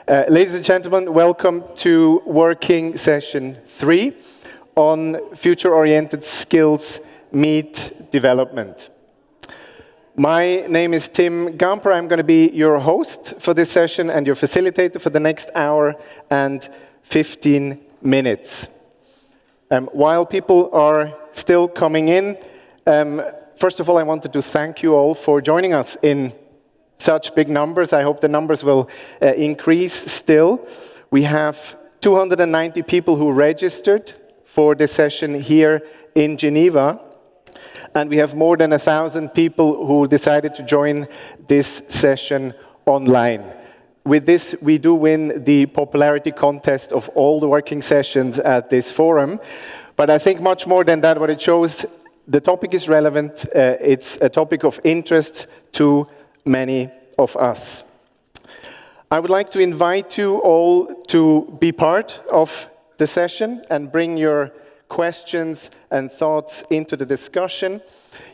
Ladies and gentlemen, welcome to working session 3 on future-oriented skills meet development. My name is Tim Gamper. I'm going to be your host for this session and your facilitator for the next hour and 15 minutes. While people are still coming in, first of all, I wanted to thank you all for joining us in such big numbers. I hope the numbers will increase still. We have 290 people who registered for this session here in Geneva. And we have more than 1,000 people who decided to join this session online. With this, we do win the popularity contest of all the working sessions at this forum. But I think much more than that, what it shows, the topic is relevant. It's a topic of interest to many of us. I would like to invite you all to be part of the session and bring your questions and thoughts into the discussion.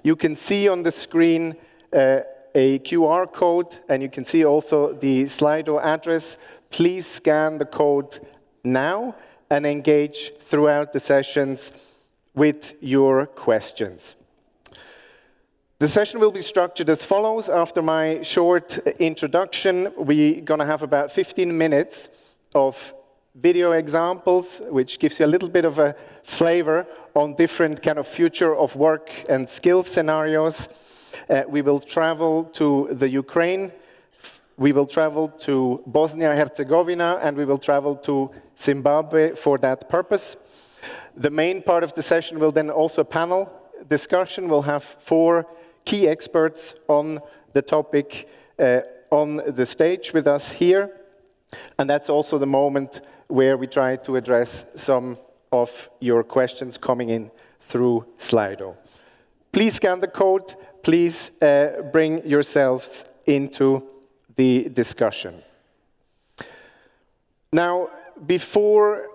You can see on the screen a QR code, and you can see also the Slido address. Please scan the code now and engage throughout the sessions with your questions. The session will be structured as follows. After my short introduction, we're going to have about 15 minutes of video examples, which gives you a little bit of a flavor on different kind of future of work and skills scenarios. We will travel to the Ukraine, we will travel to Bosnia-Herzegovina, and we will travel to Zimbabwe for that purpose. The main part of the session will then also a panel discussion. We'll have 4 key experts on the topic on the stage with us here. And that's also the moment where we try to address some of your questions coming in through Slido. Please scan the code. Please bring yourselves into the discussion. Now, before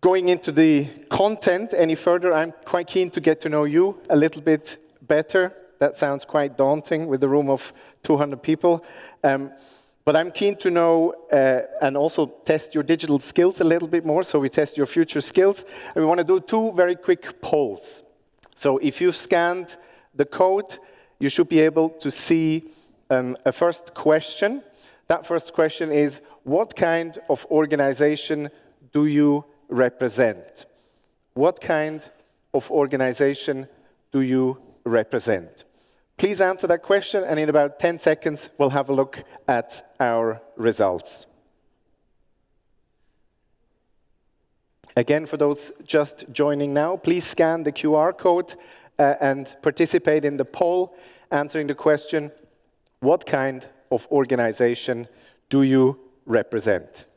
going into the content any further, I'm quite keen to get to know you a little bit better. That sounds quite daunting with a room of 200 people. But I'm keen to know and also test your digital skills a little bit more. So we test your future skills. And we want to do 2 very quick polls. So if you've scanned the code, you should be able to see a first question. That first question is, what kind of organization do you represent? What kind of organization do you represent? Please answer that question, and in about 10 seconds, we'll have a look at our results. Again, for those just joining now, please scan the QR code and participate in the poll, answering the question, what kind of organization do you represent?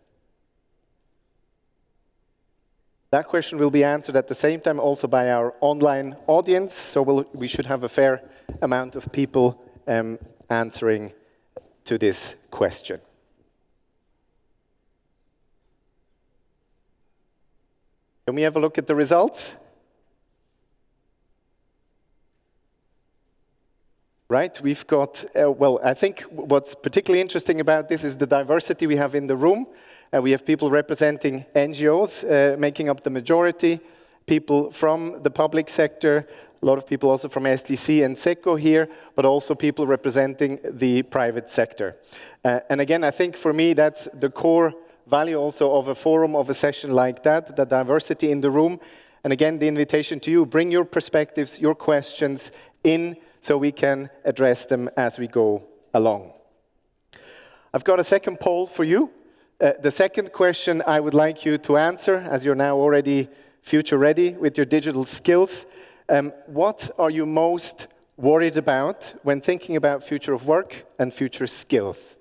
That question will be answered at the same time also by our online audience, so we should have a fair amount of people answering to this question. Can we have a look at the results? Right, we've got, well, I think what's particularly interesting about this is the diversity we have in the room. We have people representing NGOs, making up the majority, people from the public sector, a lot of people also from SDC and SECO here, but also people representing the private sector. And again, I think for me that's the core value also of a forum, of a session like that, the diversity in the room. And again, the invitation to you, bring your perspectives, your questions in so we can address them as we go along. I've got a second poll for you. The second question I would like you to answer, as you're now already future ready with your digital skills, what are you most worried about when thinking about future of work and future skills?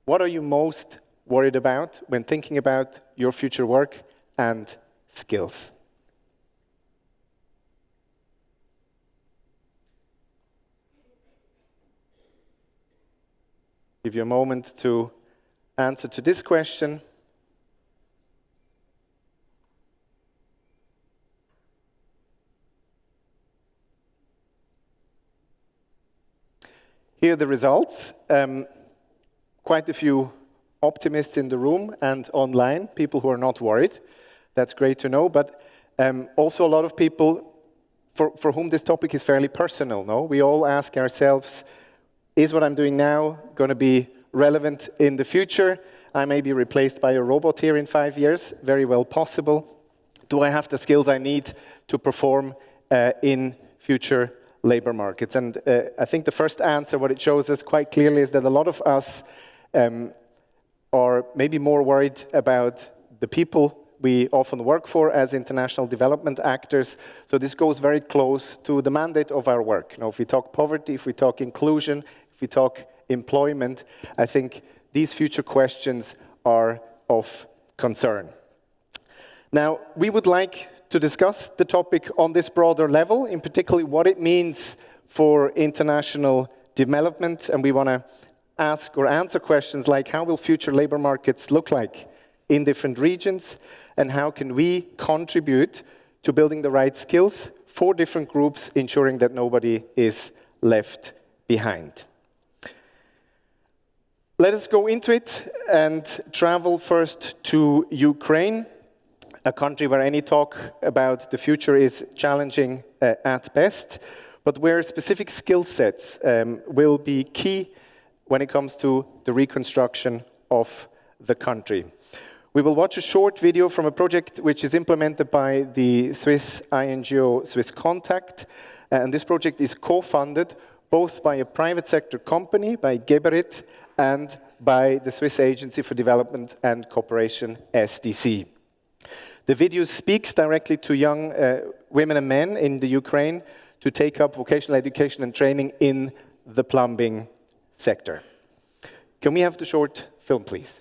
What are you most worried about when thinking about your future work and skills? Give you a moment to answer to this question. Here are the results. Quite a few optimists in the room and online, people who are not worried. That's great to know, but also a lot of people for whom this topic is fairly personal, no? We all ask ourselves, is what I'm doing now going to be relevant in the future? I may be replaced by a robot here in 5 years, very well possible. Do I have the skills I need to perform in future labor markets? And I think the first answer, what it shows us quite clearly, is that a lot of us are maybe more worried about the people we often work for as international development actors. So this goes very close to the mandate of our work. You know, if we talk poverty, if we talk inclusion, if we talk employment, I think these future questions are of concern. Now, we would like to discuss the topic on this broader level, in particular what it means for international development, and we want to ask or answer questions like how will future labor markets look like in different regions, and how can we contribute to building the right skills for different groups, ensuring that nobody is left behind. Let us go into it and travel first to Ukraine, a country where any talk about the future is challenging at best, but where specific skill sets will be key when it comes to the reconstruction of the country. We will watch a short video from a project which is implemented by the Swiss INGO Swiss Contact, and this project is co-funded both by a private sector company, by Geberit, and by the Swiss Agency for Development and Cooperation, SDC. The video speaks directly to young women and men in the Ukraine to take up vocational education and training in the plumbing sector. Can we have the short film, please?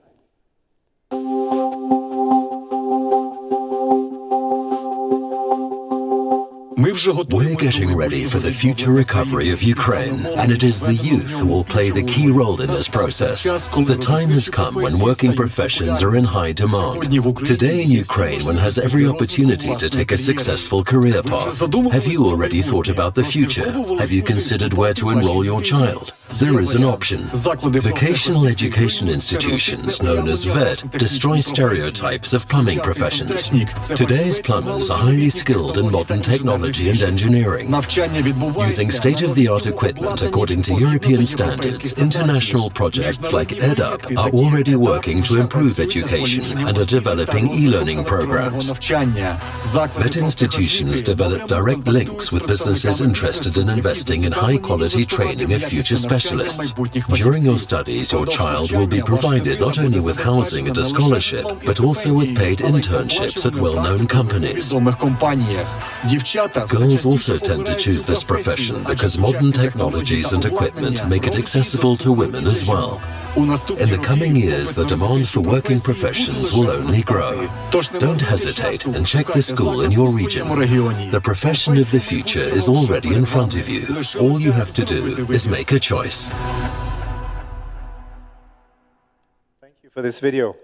We're getting ready for the future recovery of Ukraine, and it is the youth who will play the key role in this process. The time has come when working professions are in high demand. Today in Ukraine, one has every opportunity to take a successful career path. Have you already thought about the future? Have you considered where to enroll your child? There is an option. Vocational education institutions, known as VET, destroy stereotypes of plumbing professions. Today's plumbers are highly skilled in modern technology and engineering. Using state-of-the-art equipment according to European standards, international projects like EDUP are already working to improve education and are developing e-learning programs. VET institutions develop direct links with businesses interested in investing in high-quality training of future specialists. During your studies, your child will be provided not only with housing and a scholarship, but also with paid internships at well-known companies. Girls also tend to choose this profession because modern technologies and equipment make it accessible to women as well. In the coming years, the demand for working professions will only grow. Don't hesitate and check the school in your region. The profession of the future is already in front of you. All you have to do is make a choice. Thank you for this video.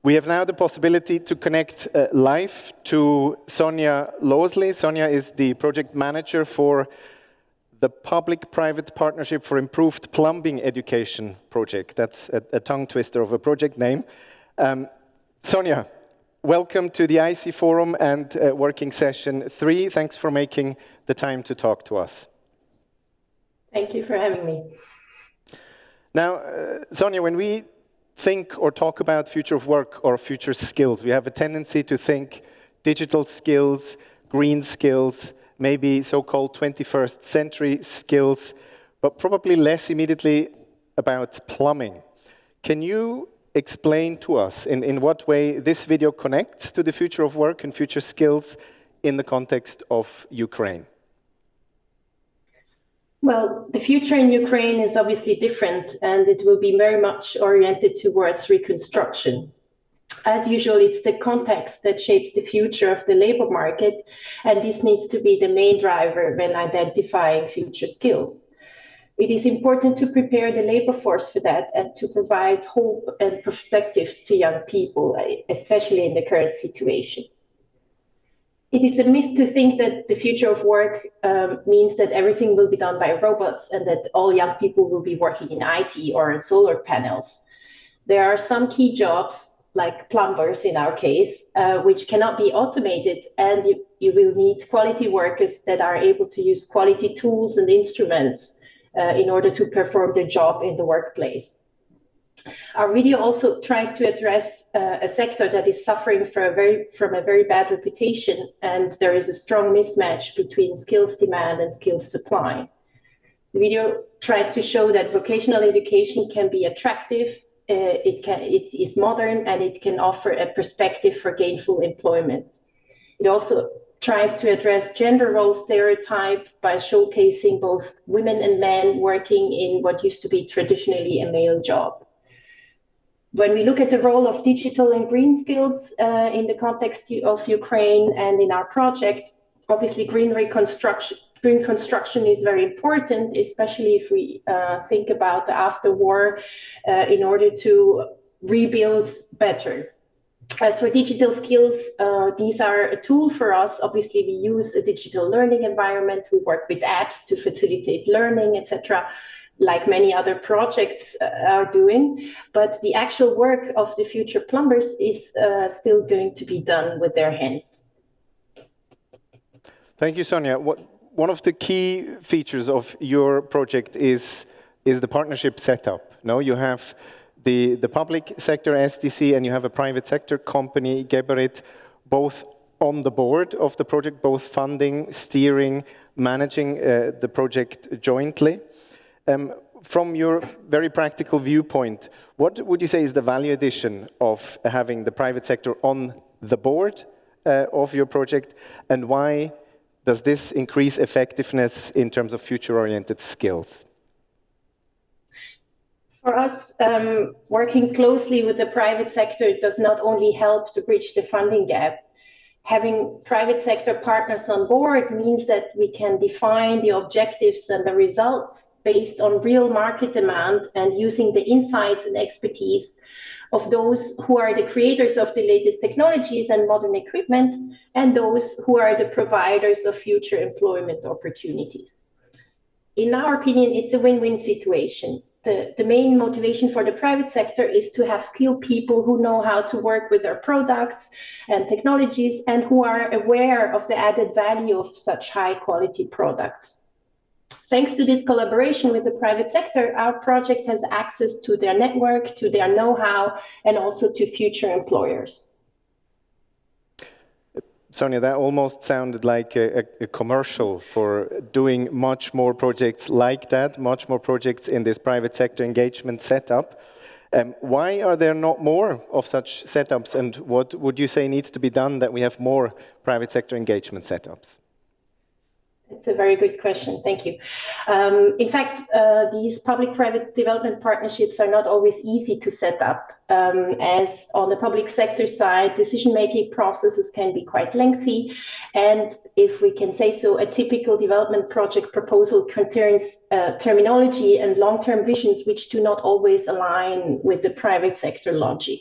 We have now the possibility to connect live to Sonja Losley. Sonja is the project manager for the Public-Private Partnership for Improved Plumbing Education project. That's a tongue twister of a project name. Sonja, welcome to the IC Forum and Working Session 3. Thanks for making the time to talk to us. Thank you for having me. Now, Sonja, when we think or talk about future of work or future skills, we have a tendency to think digital skills, green skills, maybe so-called 21st century skills, but probably less immediately about plumbing. Can you explain to us in what way this video connects to the future of work and future skills in the context of Ukraine? Well, the future in Ukraine is obviously different, and it will be very much oriented towards reconstruction. As usual, it's the context that shapes the future of the labor market, and this needs to be the main driver when identifying future skills. It is important to prepare the labor force for that and to provide hope and perspectives to young people, especially in the current situation. It is a myth to think that the future of work means that everything will be done by robots and that all young people will be working in IT or on solar panels. There are some key jobs, like plumbers in our case, which cannot be automated, and you will need quality workers that are able to use quality tools and instruments in order to perform their job in the workplace. Our video also tries to address a sector that is suffering from a very bad reputation, and there is a strong mismatch between skills demand and skills supply. The video tries to show that vocational education can be attractive, it is modern, and it can offer a perspective for gainful employment. It also tries to address gender role stereotype by showcasing both women and men working in what used to be traditionally a male job. When we look at the role of digital and green skills in the context of Ukraine and in our project, obviously green construction is very important, especially if we think about the after-war in order to rebuild better. As for digital skills, these are a tool for us. Obviously, we use a digital learning environment. We work with apps to facilitate learning, etc., like many other projects are doing. But the actual work of the future plumbers is still going to be done with their hands. Thank you, Sonia. One of the key features of your project is the partnership setup. No, you have the public sector SDC and you have a private sector company, Geberit, both on the board of the project, both funding, steering, managing the project jointly. From your very practical viewpoint, what would you say is the value addition of having the private sector on the board of your project, and why does this increase effectiveness in terms of future-oriented skills? For us, working closely with the private sector does not only help to bridge the funding gap. Having private sector partners on board means that we can define the objectives and the results based on real market demand and using the insights and expertise of those who are the creators of the latest technologies and modern equipment, and those who are the providers of future employment opportunities. In our opinion, it's a win-win situation. The main motivation for the private sector is to have skilled people who know how to work with their products and technologies and who are aware of the added value of such high-quality products. Thanks to this collaboration with the private sector, our project has access to their network, to their know-how, and also to future employers. Sonia, that almost sounded like a commercial for doing much more projects like that, much more projects in this private sector engagement setup. Why are there not more of such setups, and what would you say needs to be done that we have more private sector engagement setups? It's a very good question. Thank you. In fact, these public-private development partnerships are not always easy to set up, as on the public sector side, decision-making processes can be quite lengthy. And if we can say so, a typical development project proposal contains terminology and long-term visions which do not always align with the private sector logic.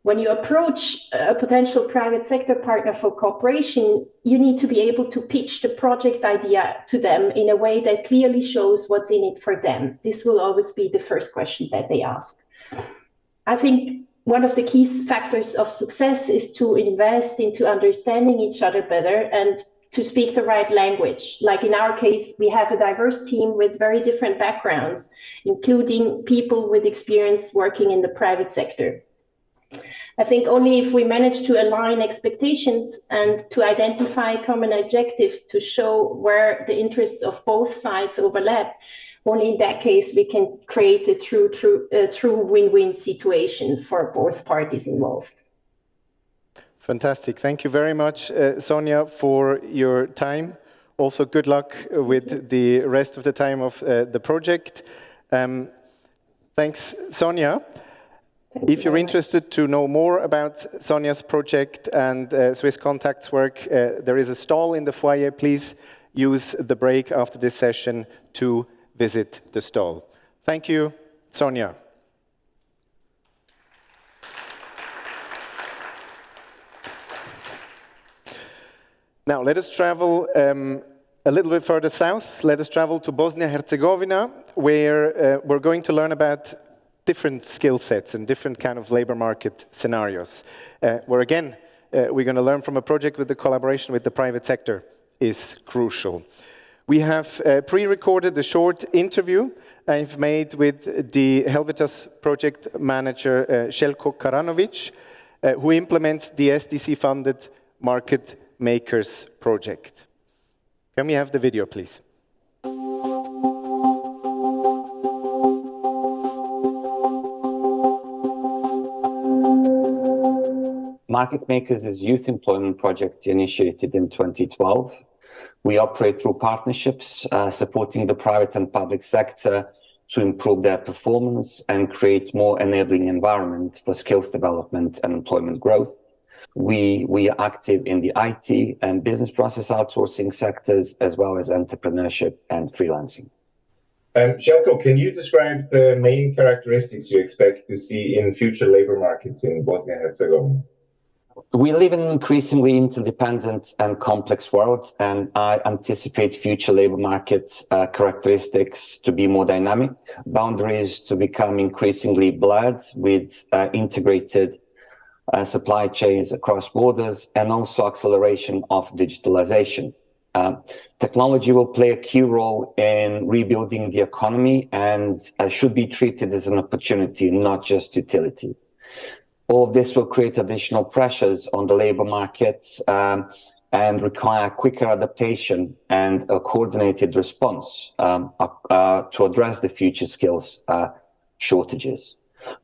When you approach a potential private sector partner for cooperation, you need to be able to pitch the project idea to them in a way that clearly shows what's in it for them. This will always be the first question that they ask. I think one of the key factors of success is to invest into understanding each other better and to speak the right language. Like in our case, we have a diverse team with very different backgrounds, including people with experience working in the private sector. I think only if we manage to align expectations and to identify common objectives to show where the interests of both sides overlap, only in that case we can create a true win-win situation for both parties involved. Fantastic. Thank you very much, Sonia, for your time. Also, good luck with the rest of the time of the project. Thanks, Sonia. If you're interested to know more about Sonia's project and Swiss Contact's work, there is a stall in the foyer. Please use the break after this session to visit the stall. Thank you, Sonia. Now, let us travel a little bit further south. Let us travel to Bosnia-Herzegovina, where we're going to learn about different skill sets and different kind of labor market scenarios, where again, we're going to learn from a project with the collaboration with the private sector is crucial. We have pre-recorded a short interview I've made with the Helvetas project manager, Željko Karanovic, who implements the SDC-funded Market Makers project. Can we have the video, please? Market Makers is a youth employment project initiated in 2012. We operate through partnerships, supporting the private and public sector to improve their performance and create more enabling environment for skills development and employment growth. We are active in the IT and business process outsourcing sectors, as well as entrepreneurship and freelancing. Željko, can you describe the main characteristics you expect to see in future labor markets in Bosnia and Herzegovina? We live in an increasingly interdependent and complex world, and I anticipate future labor market characteristics to be more dynamic, boundaries to become increasingly blurred with integrated supply chains across borders, and also acceleration of digitalization. Technology will play a key role in rebuilding the economy and should be treated as an opportunity, not just utility. All of this will create additional pressures on the labor markets and require quicker adaptation and a coordinated response to address the future skills shortages.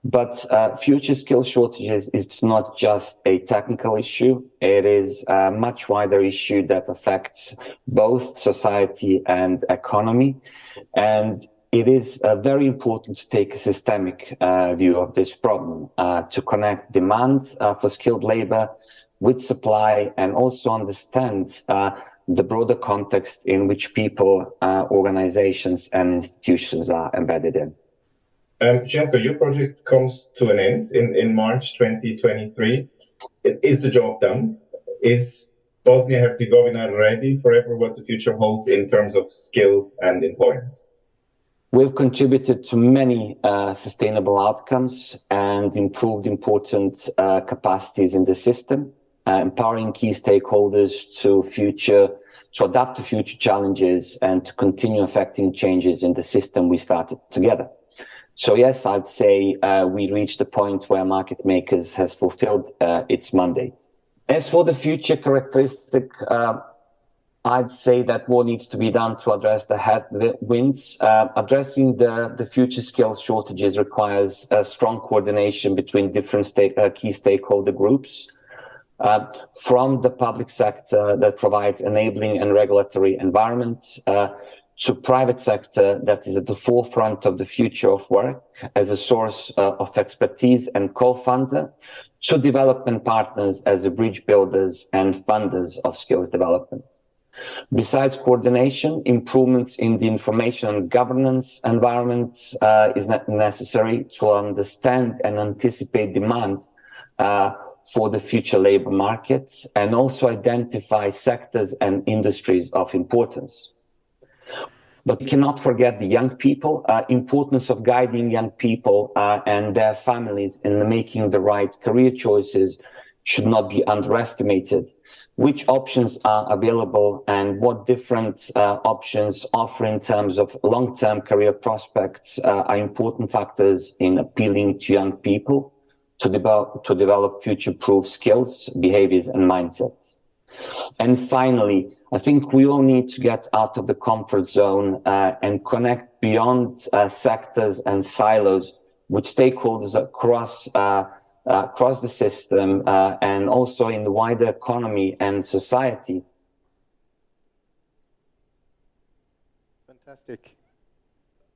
But future skills shortages, it's not just a technical issue. It is a much wider issue that affects both society and economy. And it is very important to take a systemic view of this problem, to connect demand for skilled labor with supply, and also understand the broader context in which people, organizations, and institutions are embedded in. Željko, your project comes to an end in March 2023. Is the job done? Is Bosnia and Herzegovina ready for what the future holds in terms of skills and employment? We've contributed to many sustainable outcomes and improved important capacities in the system, empowering key stakeholders to adapt to future challenges and to continue affecting changes in the system we started together. So yes, I'd say we reached a point where Market Makers has fulfilled its mandate. As for the future characteristic, I'd say that more needs to be done to address the headwinds. Addressing the future skills shortages requires a strong coordination between different key stakeholder groups, from the public sector that provides enabling and regulatory environments, to private sector that is at the forefront of the future of work as a source of expertise and co-funder, to development partners as the bridge builders and funders of skills development. Besides coordination, improvements in the information and governance environment is necessary to understand and anticipate demand for the future labor markets, and also identify sectors and industries of importance. But we cannot forget the young people. Importance of guiding young people and their families in making the right career choices should not be underestimated. Which options are available and what different options offer in terms of long-term career prospects are important factors in appealing to young people to develop future-proof skills, behaviors, and mindsets. And finally, I think we all need to get out of the comfort zone and connect beyond sectors and silos with stakeholders across the system and also in the wider economy and society. Fantastic.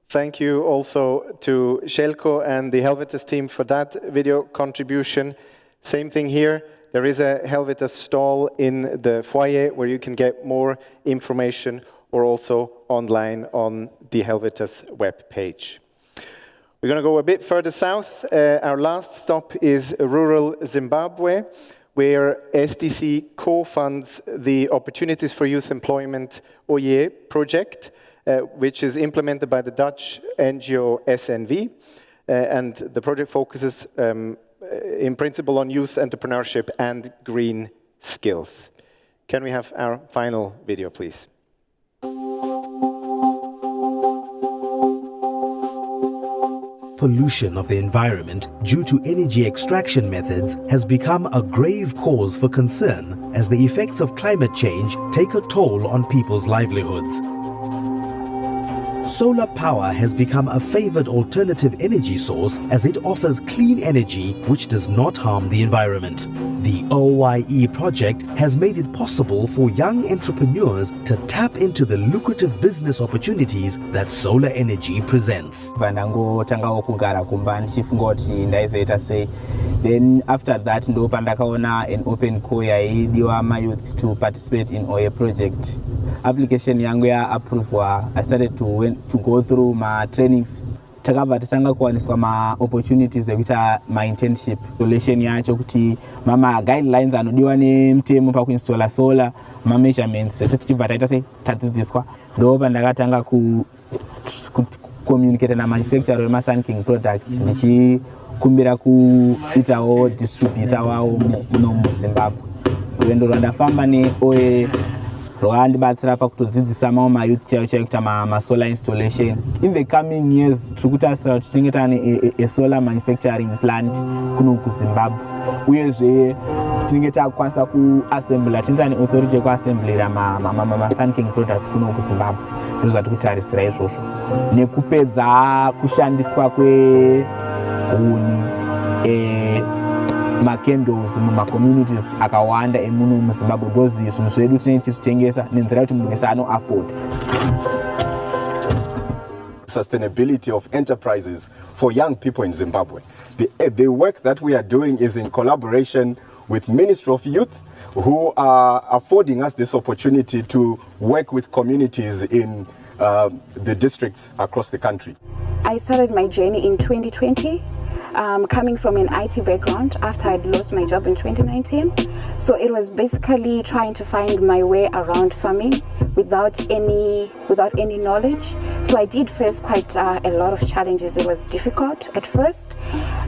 Thank you also to Željko and the Helvetas team for that video contribution. Same thing here. There is a Helvetas stall in the foyer where you can get more information, or also online on the Helvetas web page. We're going to go a bit further south. Our last stop is rural Zimbabwe, where SDC co-funds the Opportunities for Youth Employment project, which is implemented by the Dutch NGO SNV. and the project focuses in principle on youth entrepreneurship and green skills. Can we have our final video, please? Pollution of the environment due to energy extraction methods has become a grave cause for concern as the effects of climate change take a toll on people's livelihoods. Solar power has become a favored alternative energy source as it offers clean energy which does not harm the environment. The OYE project has made it possible for young entrepreneurs to tap into the lucrative business opportunities that solar energy presents. Ndangotangawo kugara kumba ndichifunga kuti ndaizoita sei. Then after that ndo pandakaona an open call yaidiwa mayouth to participate in OYE project. Application yangu ya approval, I started to go through my trainings. Takabva tatanga kuwaniswa ma opportunities ekuita my internship. Relation yacho kuti mama guidelines anodiwa nemutemo pakuinstalla solar, ma measurements tese tichibva taita sei tadzidziswa. Ndo pandakatanga communicate na manufacturer wema Sun King products ndichikumbira kuitawo distributor wawo muno muZimbabwe. Rwendo rwandafamba neOYE rwandibatsira pakutodzidzisa mamwe mayouth chaiwo kuita masolar installation. In the coming years tirikutasira kuti tinenge tane a solar manufacturing plant kuno kuZimbabwe, uyezve tinenge takukwanisa kuassembla, tinenge tane authority yekuassemblera ma Sun King products kuno kuZimbabwe. Ndizvo zvatirikutarisira izvozvo, nekupedza kushandiswa kwehuni macandles mumacommunities akawanda emuno muZimbabwe, because zvinhu zvedu tinenge tichitengesa nenzira kuti munhu wese afford. Sustainability of enterprises for young people in Zimbabwe. The work that we are doing is in collaboration with Ministry of Youth, who are affording us this opportunity to work with communities in the districts across the country. I started my journey in 2020. Coming from an IT background after I'd lost my job in 2019. So it was basically trying to find my way around farming without any knowledge. So I did face quite a lot of challenges. It was difficult at first,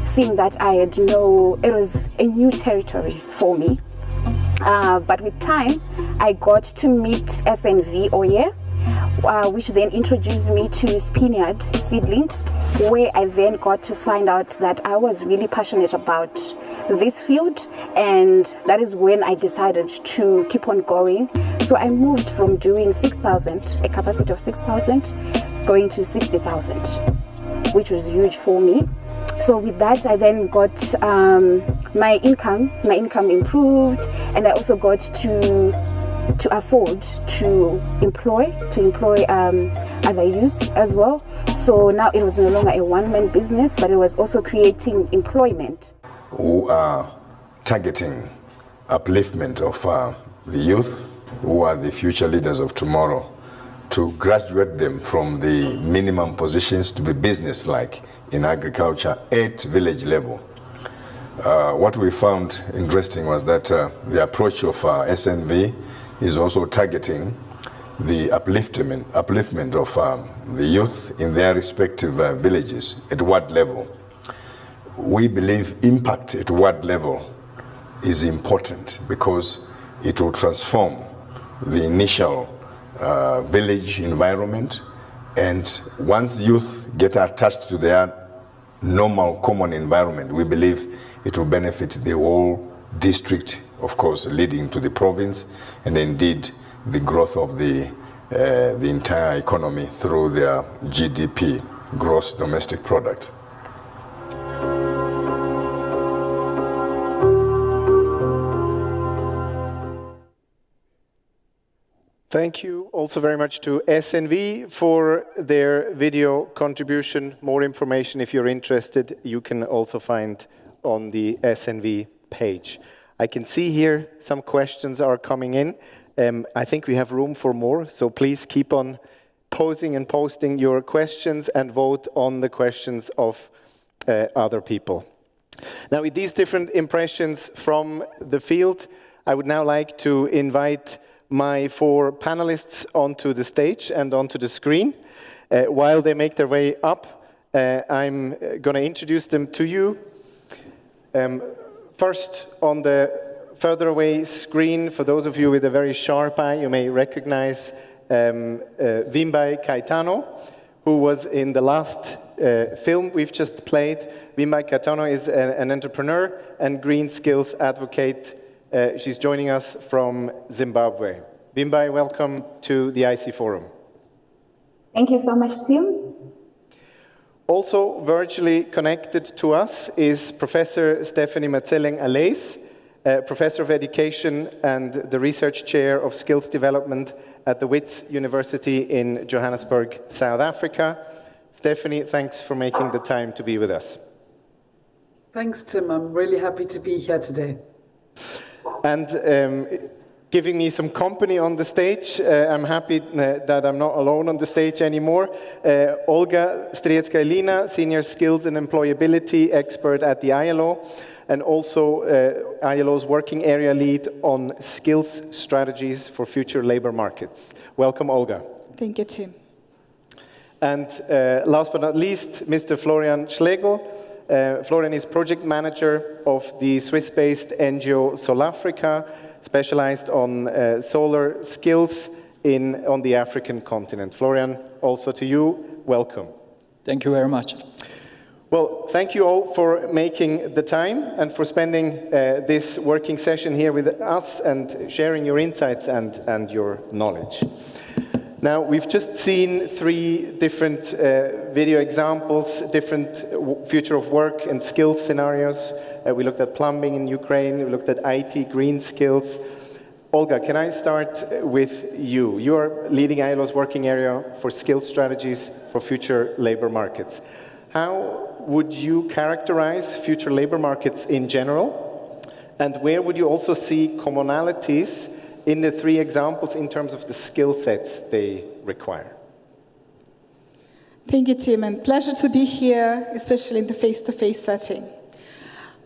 seeing that it was a new territory for me. But with time, I got to meet SNV OYE, which then introduced me to Spinard Seedlings, where I then got to find out that I was really passionate about this field, and that is when I decided to keep on going. So I moved from doing 6,000, a capacity of 6,000, going to 60,000, which was huge for me. So with that, I then got my income improved, and I also got to afford to employ other youths as well. So now it was no longer a one-man business, but it was also creating employment. Who are targeting upliftment of the youth, who are the future leaders of tomorrow, to graduate them from the minimum positions to be business-like in agriculture at village level. What we found interesting was that the approach of SNV is also targeting the upliftment of the youth in their respective villages at ward level. We believe impact at ward level is important because it will transform the initial village environment, and once youth get attached to their normal common environment, we believe it will benefit the whole district, of course leading to the province, and indeed the growth of the entire economy through their GDP, gross domestic product. Thank you also very much to SNV for their video contribution. More information, if you're interested, you can also find on the SNV page. I can see here some questions are coming in. I think we have room for more, so please keep on posing and posting your questions and vote on the questions of other people. Now, with these different impressions from the field, I would now like to invite my four panelists onto the stage and onto the screen. While they make their way up, I'm going to introduce them to you. First, on the further away screen, for those of you with a very sharp eye, you may recognize Wimbai Caetano, who was in the last film we've just played. Wimbai Caetano is an entrepreneur and green skills advocate. She's joining us from Zimbabwe. Wimbai, welcome to the IC Forum. Thank you so much, Tim. Also virtually connected to us is Professor Stephanie Matseleng-Alais, Professor of Education and the Research Chair of Skills Development at the Wits University in Johannesburg, South Africa. Stephanie, thanks for making the time to be with us. Thanks, Tim. I'm really happy to be here today. And giving me some company on the stage. I'm happy that I'm not alone on the stage anymore. Olga Striecka-Elina, Senior Skills and Employability Expert at the ILO, and also ILO's Working Area Lead on Skills Strategies for Future Labor Markets. Welcome, Olga. Thank you, Tim. And last but not least, Mr. Florian Schlegel. Florian is Project Manager of the Swiss-based NGO Solafrica, specialized on solar skills on the African continent. Florian, also to you, welcome. Thank you very much. Well, thank you all for making the time and for spending this working session here with us and sharing your insights and your knowledge. Now, we've just seen 3 different video examples, different future of work and skills scenarios. We looked at plumbing in Ukraine, we looked at IT, green skills. Olga, can I start with you? You are leading ILO's working area for skills strategies for future labor markets. How would you characterize future labor markets in general? And where would you also see commonalities in the 3 examples in terms of the skill sets they require? Thank you, Tim, and pleasure to be here, especially in the face-to-face setting.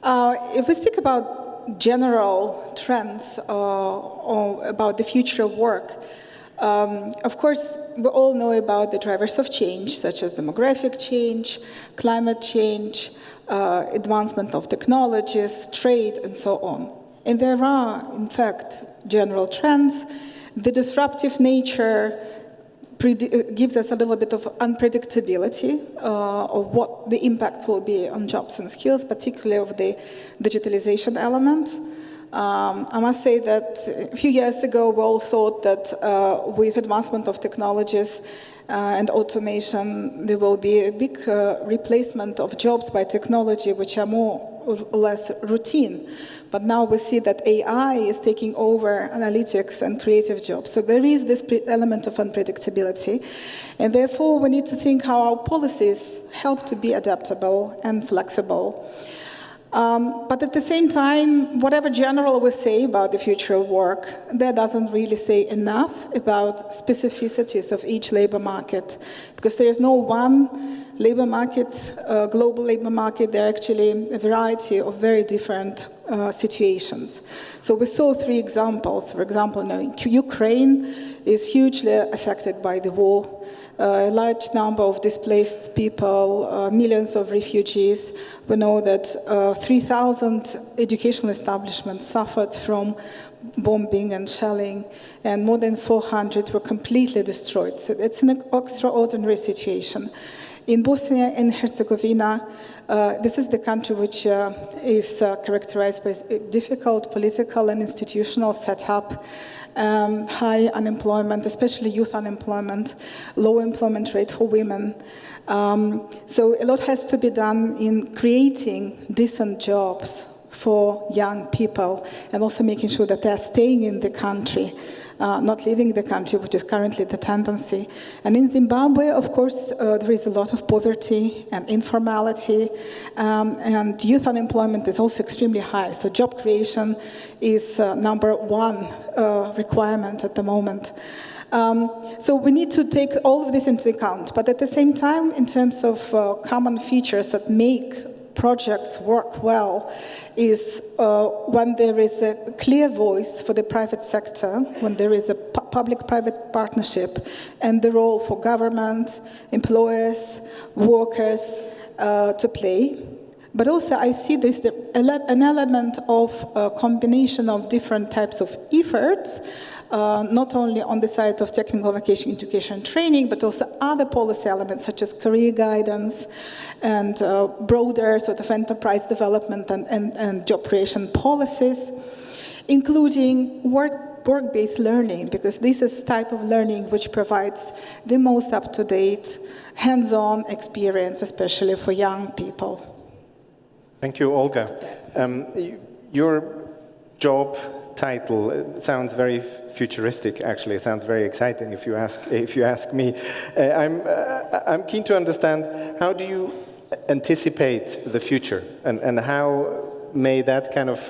If we speak about general trends or about the future of work, of course, we all know about the drivers of change, such as demographic change, climate change, advancement of technologies, trade, and so on. And there are, in fact, general trends. The disruptive nature gives us a little bit of unpredictability of what the impact will be on jobs and skills, particularly of the digitalization element. I must say that a few years ago, we all thought that with advancement of technologies and automation, there will be a big replacement of jobs by technology, which are more or less routine. But now we see that AI is taking over analytics and creative jobs. So there is this element of unpredictability. And therefore, we need to think how our policies help to be adaptable and flexible. But at the same time, whatever general we say about the future of work, that doesn't really say enough about specificities of each labor market, because there is no one labor market, global labor market. There are actually a variety of very different situations. So we saw 3 examples. For example, Ukraine is hugely affected by the war. A large number of displaced people, millions of refugees. We know that 3,000 educational establishments suffered from bombing and shelling, and more than 400 were completely destroyed. So it's an extraordinary situation. In Bosnia and Herzegovina, this is the country which is characterized by a difficult political and institutional setup, high unemployment, especially youth unemployment, low employment rate for women. So a lot has to be done in creating decent jobs for young people and also making sure that they are staying in the country, not leaving the country, which is currently the tendency. And in Zimbabwe, of course, there is a lot of poverty and informality, and youth unemployment is also extremely high. So job creation is number 1 requirement at the moment. So we need to take all of this into account, but at the same time, in terms of common features that make projects work well is when there is a clear voice for the private sector, when there is a public-private partnership, and the role for government, employers, workers to play. But also I see this an element of a combination of different types of efforts, not only on the side of technical vocational education and training, but also other policy elements such as career guidance and broader sort of enterprise development and job creation policies, including work-based learning, because this is type of learning which provides the most up-to-date hands-on experience, especially for young people. Thank you, Olga. Your job title sounds very futuristic. Actually, it sounds very exciting. If you ask me, I'm keen to understand, how do you anticipate the future, and how may that kind of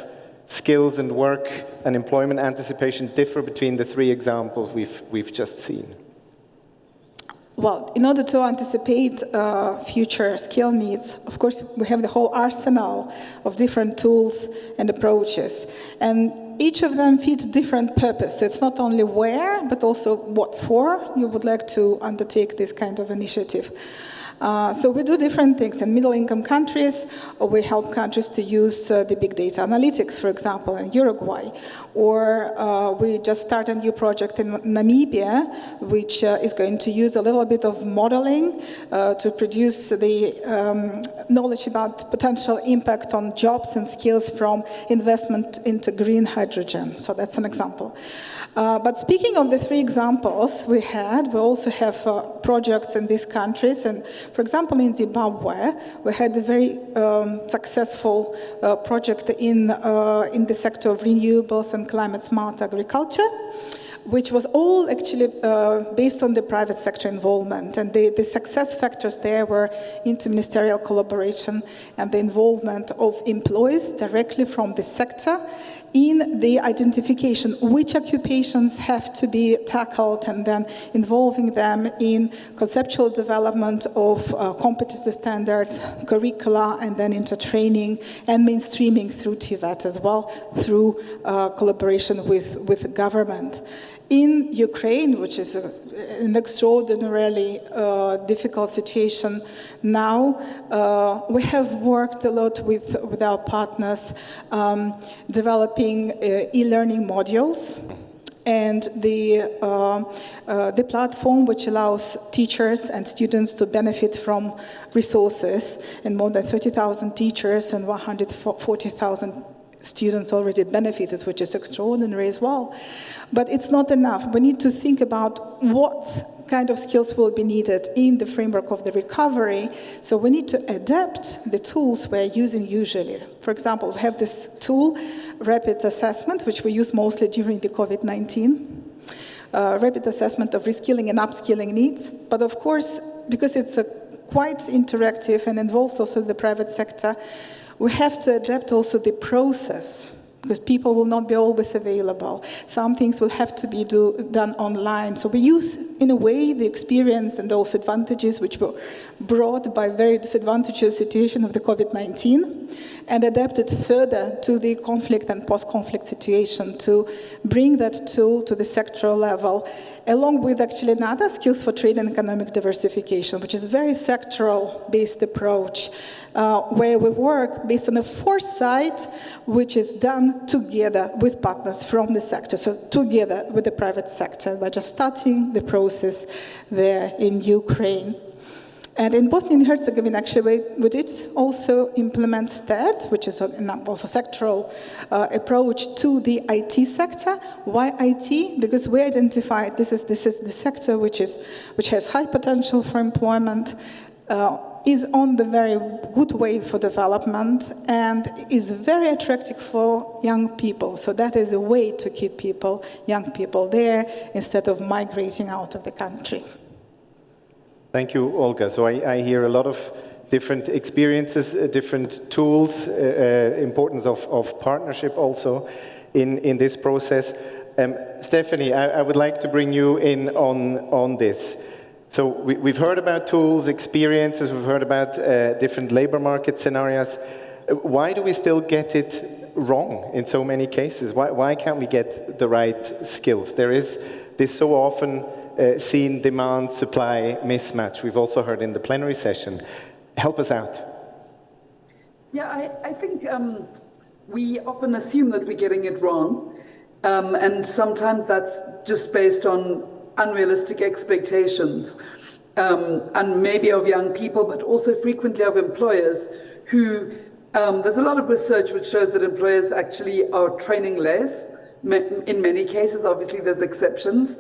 skills and work and employment anticipation differ between the three examples we've just seen? Well, in order to anticipate future skill needs, of course, we have the whole arsenal of different tools and approaches. And each of them fits different purpose. So it's not only where, but also what for you would like to undertake this kind of initiative. So we do different things. In middle-income countries, we help countries to use the big data analytics, for example, in Uruguay. Or we just started a new project in Namibia, which is going to use a little bit of modeling to produce the knowledge about the potential impact on jobs and skills from investment into green hydrogen. So that's an example. But speaking of the three examples we also have projects in these countries. And for example, in Zimbabwe, we had a very successful project in the sector of renewables and climate-smart agriculture, which was all actually based on the private sector involvement. And the success factors there were interministerial collaboration and the involvement of employees directly from the sector in the identification which occupations have to be tackled, and then involving them in conceptual development of competency standards, curricula, and then into training and mainstreaming through TVET as well, through collaboration with government. In Ukraine, which is an extraordinarily difficult situation now, we have worked a lot with our partners developing e-learning modules, and the platform which allows teachers and students to benefit from resources, and more than 30,000 teachers and 140,000 students already benefited, which is extraordinary as well. But it's not enough. We need to think about what kind of skills will be needed in the framework of the recovery. So we need to adapt the tools we're using usually. For example, we have this tool, rapid assessment, which we use mostly during the COVID-19. Rapid assessment of reskilling and upskilling needs. But of course, because it's quite interactive and involves also the private sector, we have to adapt also the process, because people will not be always available. Some things will have to be done online. So we use, in a way, the experience and those advantages which were brought by very disadvantageous situation of the COVID-19, and adapt it further to the conflict and post-conflict situation to bring that tool to the sectoral level, along with actually another skills for trade and economic diversification, which is a very sectoral-based approach, where we work based on a foresight which is done together with partners from the sector, so together with the private sector. We're just starting the process there in Ukraine. And in Bosnia and Herzegovina, actually, we did also implement STED, which is also sectoral approach to the IT sector. Why IT? Because we identified this is the sector which has high potential for employment, is on the very good way for development, and is very attractive for young people. So that is a way to keep young people there instead of migrating out of the country. Thank you, Olga. So I hear a lot of different experiences, different tools, importance of partnership also in this process. Stephanie, I would like to bring you in on this. So we've heard about tools, experiences, we've heard about different labor market scenarios. Why do we still get it wrong in so many cases? Why can't we get the right skills? There is this so often seen demand-supply mismatch. We've also heard in the plenary session. Help us out. Yeah, I think we often assume that we're getting it wrong, and sometimes that's just based on unrealistic expectations, and maybe of young people, but also frequently of employers who, there's a lot of research which shows that employers actually are training less, in many cases, obviously there's exceptions,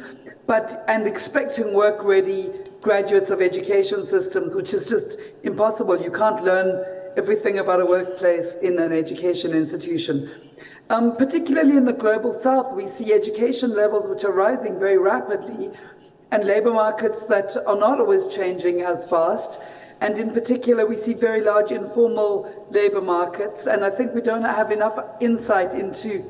and expecting work-ready graduates of education systems, which is just impossible. You can't learn everything about a workplace in an education institution. Particularly in the global south, we see education levels which are rising very rapidly and labor markets that are not always changing as fast. And in particular, we see very large informal labor markets. And I think we don't have enough insight into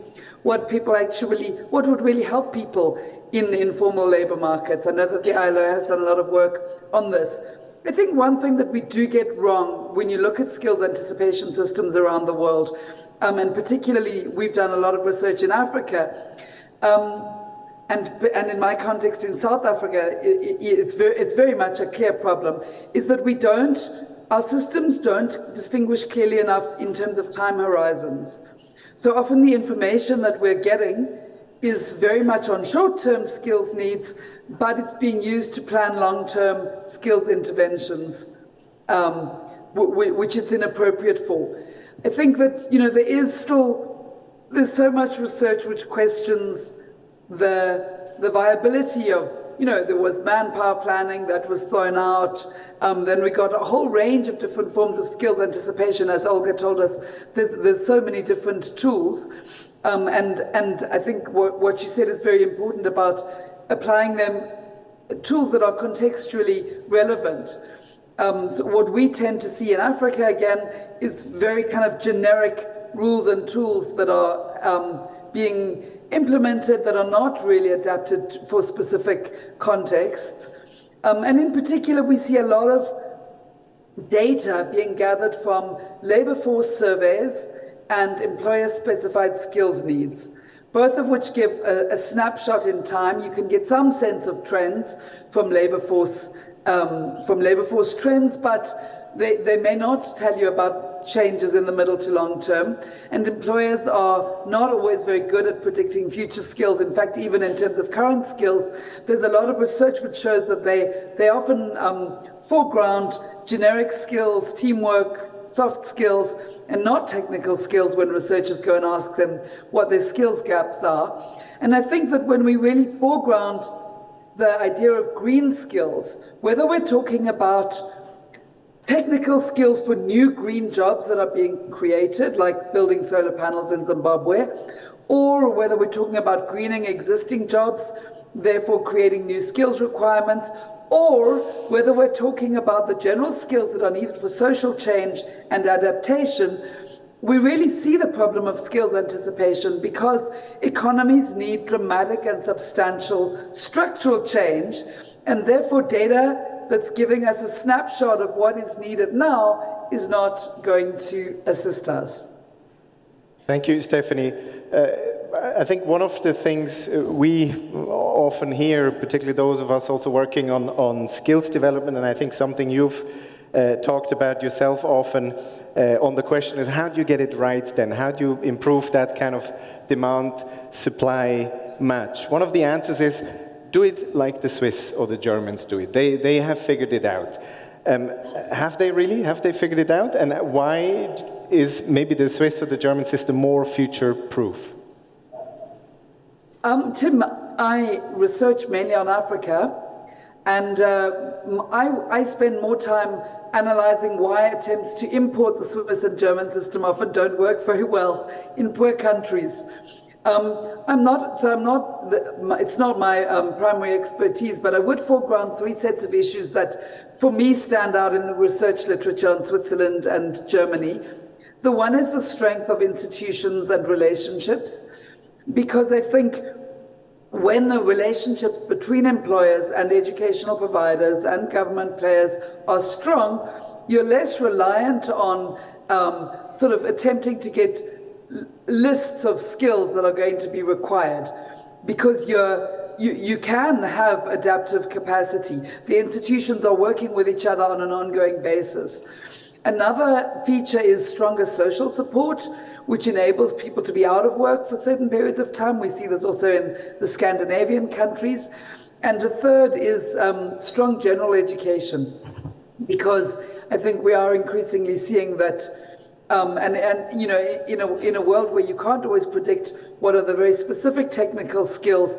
what would really help people in the informal labor markets. I know that the ILO has done a lot of work on this. I think one thing that we do get wrong when you look at skills anticipation systems around the world, and particularly we've done a lot of research in Africa, and in my context in South Africa, it's very much a clear problem, is that our systems don't distinguish clearly enough in terms of time horizons. So often the information that we're getting is very much on short-term skills needs, but it's being used to plan long-term skills interventions, which it's inappropriate for. I think that, there's so much research which questions the viability of, there was manpower planning that was thrown out. Then we got a whole range of different forms of skills anticipation. As Olga told us, there's so many different tools. And I think what she said is very important about applying them tools that are contextually relevant. So what we tend to see in Africa, again, is very kind of generic rules and tools that are being implemented that are not really adapted for specific contexts. And in particular, we see a lot of data being gathered from labor force surveys and employer-specified skills needs, both of which give a snapshot in time. You can get some sense of trends from labor force trends, but they may not tell you about changes in the middle to long term. And employers are not always very good at predicting future skills. In fact, even in terms of current skills, there's a lot of research which shows that they often foreground generic skills, teamwork, soft skills, and not technical skills when researchers go and ask them what their skills gaps are. And I think that when we really foreground the idea of green skills, whether we're talking about technical skills for new green jobs that are being created, like building solar panels in Zimbabwe, or whether we're talking about greening existing jobs, therefore creating new skills requirements, or whether we're talking about the general skills that are needed for social change and adaptation, we really see the problem of skills anticipation because economies need dramatic and substantial structural change, and therefore data that's giving us a snapshot of what is needed now is not going to assist us. Thank you, Stephanie. I think one of the things we often hear, particularly those of us also working on skills development, and I think something you've talked about yourself often on the question is, how do you get it right then? How do you improve that kind of demand-supply match? One of the answers is, do it like the Swiss or the Germans do it. They have figured it out. Have they really? Have they figured it out? And why is maybe the Swiss or the German system more future-proof? Tim, I research mainly on Africa, and I spend more time analyzing why attempts to import the Swiss and German system often don't work very well in poor countries. It's not my primary expertise, but I would foreground three sets of issues that for me stand out in the research literature on Switzerland and Germany. The one is the strength of institutions and relationships, because I think when the relationships between employers and educational providers and government players are strong, you're less reliant on sort of attempting to get lists of skills that are going to be required, because you can have adaptive capacity. The institutions are working with each other on an ongoing basis. Another feature is stronger social support, which enables people to be out of work for certain periods of time. We see this also in the Scandinavian countries. And the third is strong general education, because I think we are increasingly seeing that, and you know, in a world where you can't always predict what are the very specific technical skills,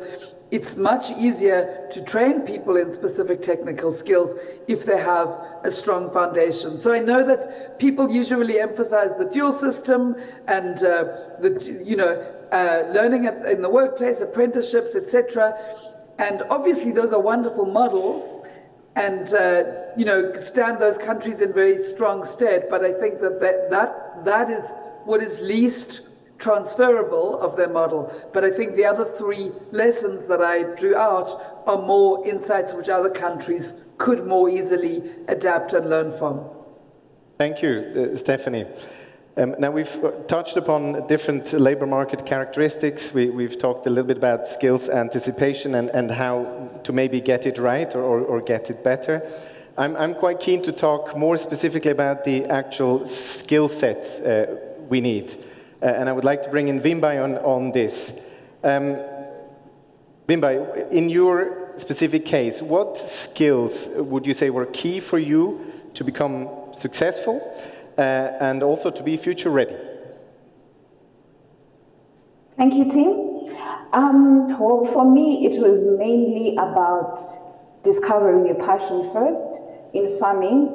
it's much easier to train people in specific technical skills if they have a strong foundation. So I know that people usually emphasize the dual system and learning in the workplace, apprenticeships, etc. And obviously those are wonderful models and stand those countries in very strong stead. But I think that is what is least transferable of their model. But I think the other three lessons that I drew out are more insights which other countries could more easily adapt and learn from. Thank you, Stephanie. Now we've touched upon different labor market characteristics. We've talked a little bit about skills anticipation and how to maybe get it right or get it better. I'm quite keen to talk more specifically about the actual skill sets we need. And I would like to bring in Wimbai on this. Wimbai, in your specific case, what skills would you say were key for you to become successful and also to be future ready? Thank you, Tim. Well, for me, it was mainly about discovering a passion first in farming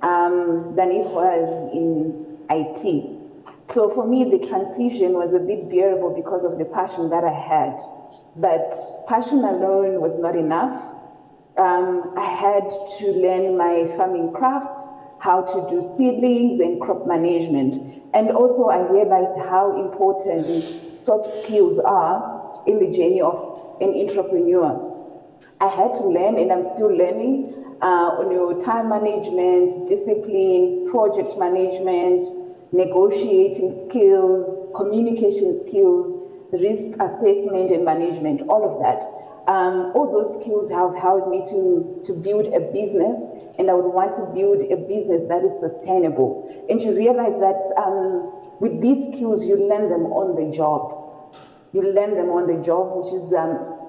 than it was in IT. So for me, the transition was a bit bearable because of the passion that I had. But passion alone was not enough. I had to learn my farming crafts, how to do seedlings and crop management. And also I realized how important soft skills are in the journey of an entrepreneur. I had to learn, and I'm still learning, on your time management, discipline, project management, negotiating skills, communication skills, risk assessment and management, all of that. All those skills have helped me to build a business, and I would want to build a business that is sustainable. And to realize that with these skills, you learn them on the job. You learn them on the job, which is,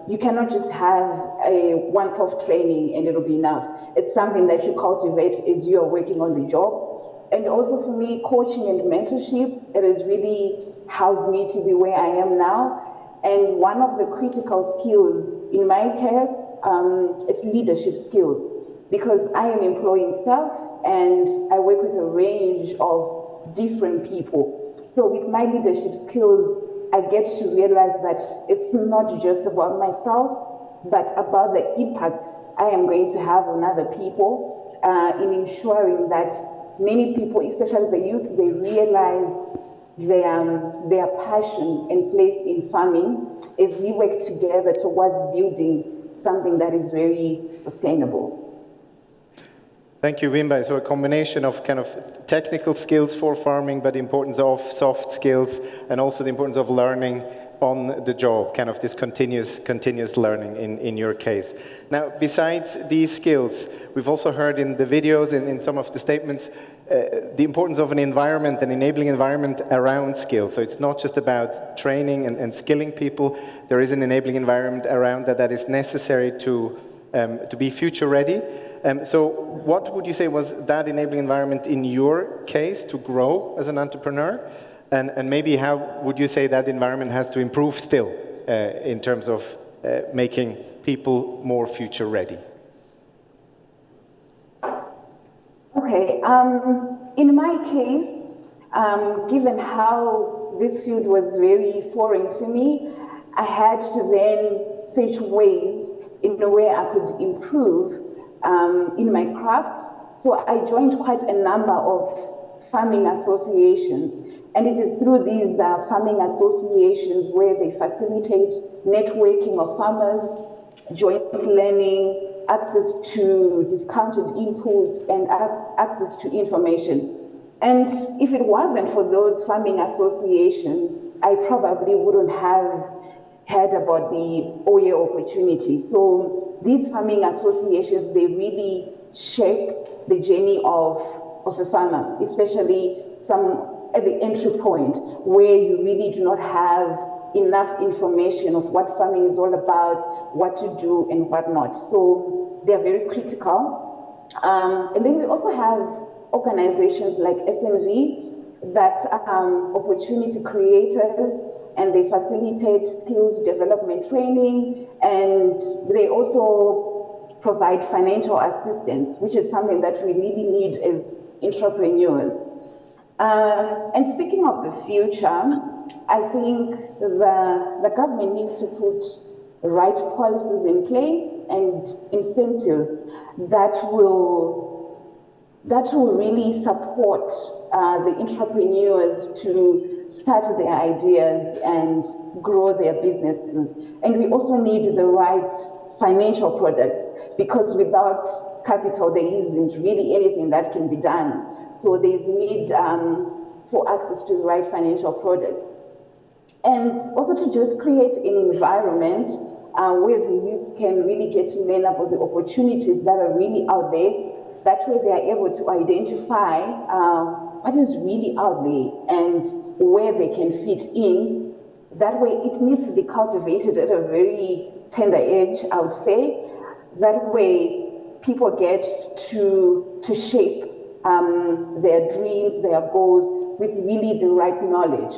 you cannot just have a once-off training and it'll be enough. It's something that you cultivate as you are working on the job. And also for me, coaching and mentorship, it has really helped me to be where I am now. And one of the critical skills, in my case, it's leadership skills, because I am employing staff and I work with a range of different people. So with my leadership skills, I get to realize that it's not just about myself, but about the impact I am going to have on other people in ensuring that many people, especially the youth, they realize their passion and place in farming as we work together towards building something that is very sustainable. Thank you, Wimbai. So a combination of kind of technical skills for farming, but the importance of soft skills and also the importance of learning on the job, kind of this continuous learning in your case. Now, besides these skills, we've also heard in the videos and in some of the statements the importance of an environment, an enabling environment around skills. So it's not just about training and skilling people. There is an enabling environment around that is necessary to be future ready. So what would you say was that enabling environment in your case to grow as an entrepreneur? And maybe how would you say that environment has to improve still in terms of making people more future ready? Okay, in my case, given how this field was very foreign to me, I had to then search ways in a way I could improve in my craft. So I joined quite a number of farming associations. And it is through these farming associations where they facilitate networking of farmers, joint learning, access to discounted inputs, and access to information. And if it wasn't for those farming associations, I probably wouldn't have heard about the OYE opportunity. So these farming associations, they really shape the journey of a farmer, especially some at the entry point where you really do not have enough information of what farming is all about, what to do and what not. So they're very critical. And then we also have organizations like SMV that are opportunity creators, and they facilitate skills development training, and they also provide financial assistance, which is something that we really need as entrepreneurs. And speaking of the future, I think the government needs to put the right policies in place and incentives that will really support the entrepreneurs to start their ideas and grow their businesses. And we also need the right financial products, because without capital, there isn't really anything that can be done. So there's need for access to the right financial products. And also to just create an environment where the youth can really get to learn about the opportunities that are really out there. That way they are able to identify what is really out there and where they can fit in. That way it needs to be cultivated at a very tender age, I would say. That way people get to shape their dreams, their goals with really the right knowledge.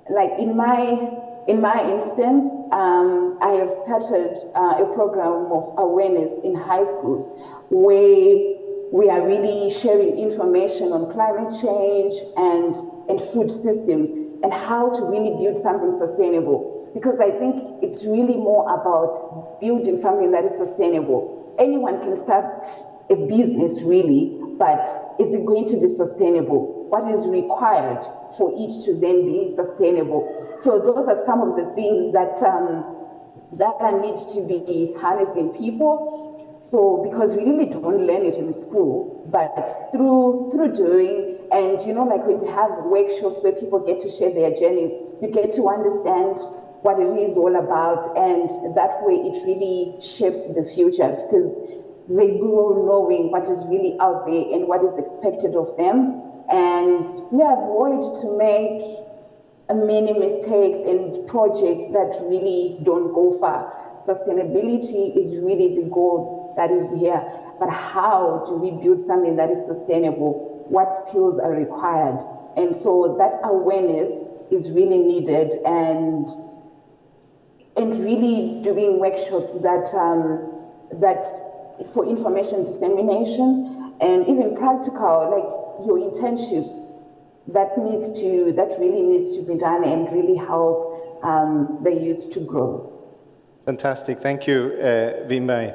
Like in my instance, I have started a program of awareness in high schools where we are really sharing information on climate change and food systems and how to really build something sustainable. Because I think it's really more about building something that is sustainable. Anyone can start a business really, but is it going to be sustainable? What is required for each to then be sustainable? So those are some of the things that need to be harnessed in people. So because we really don't learn it in school, but through doing, and like when we have workshops where people get to share their journeys, you get to understand what it is all about, and that way it really shapes the future, because they grow knowing what is really out there and what is expected of them, and we avoid to make many mistakes and projects that really don't go far. Sustainability is really the goal that is here, but how do we build something that is sustainable? What skills are required? And so that awareness is really needed, and really doing workshops that for information dissemination, and even practical, like your internships, that really needs to be done and really help the youth to grow. Fantastic, thank you, Wimbai.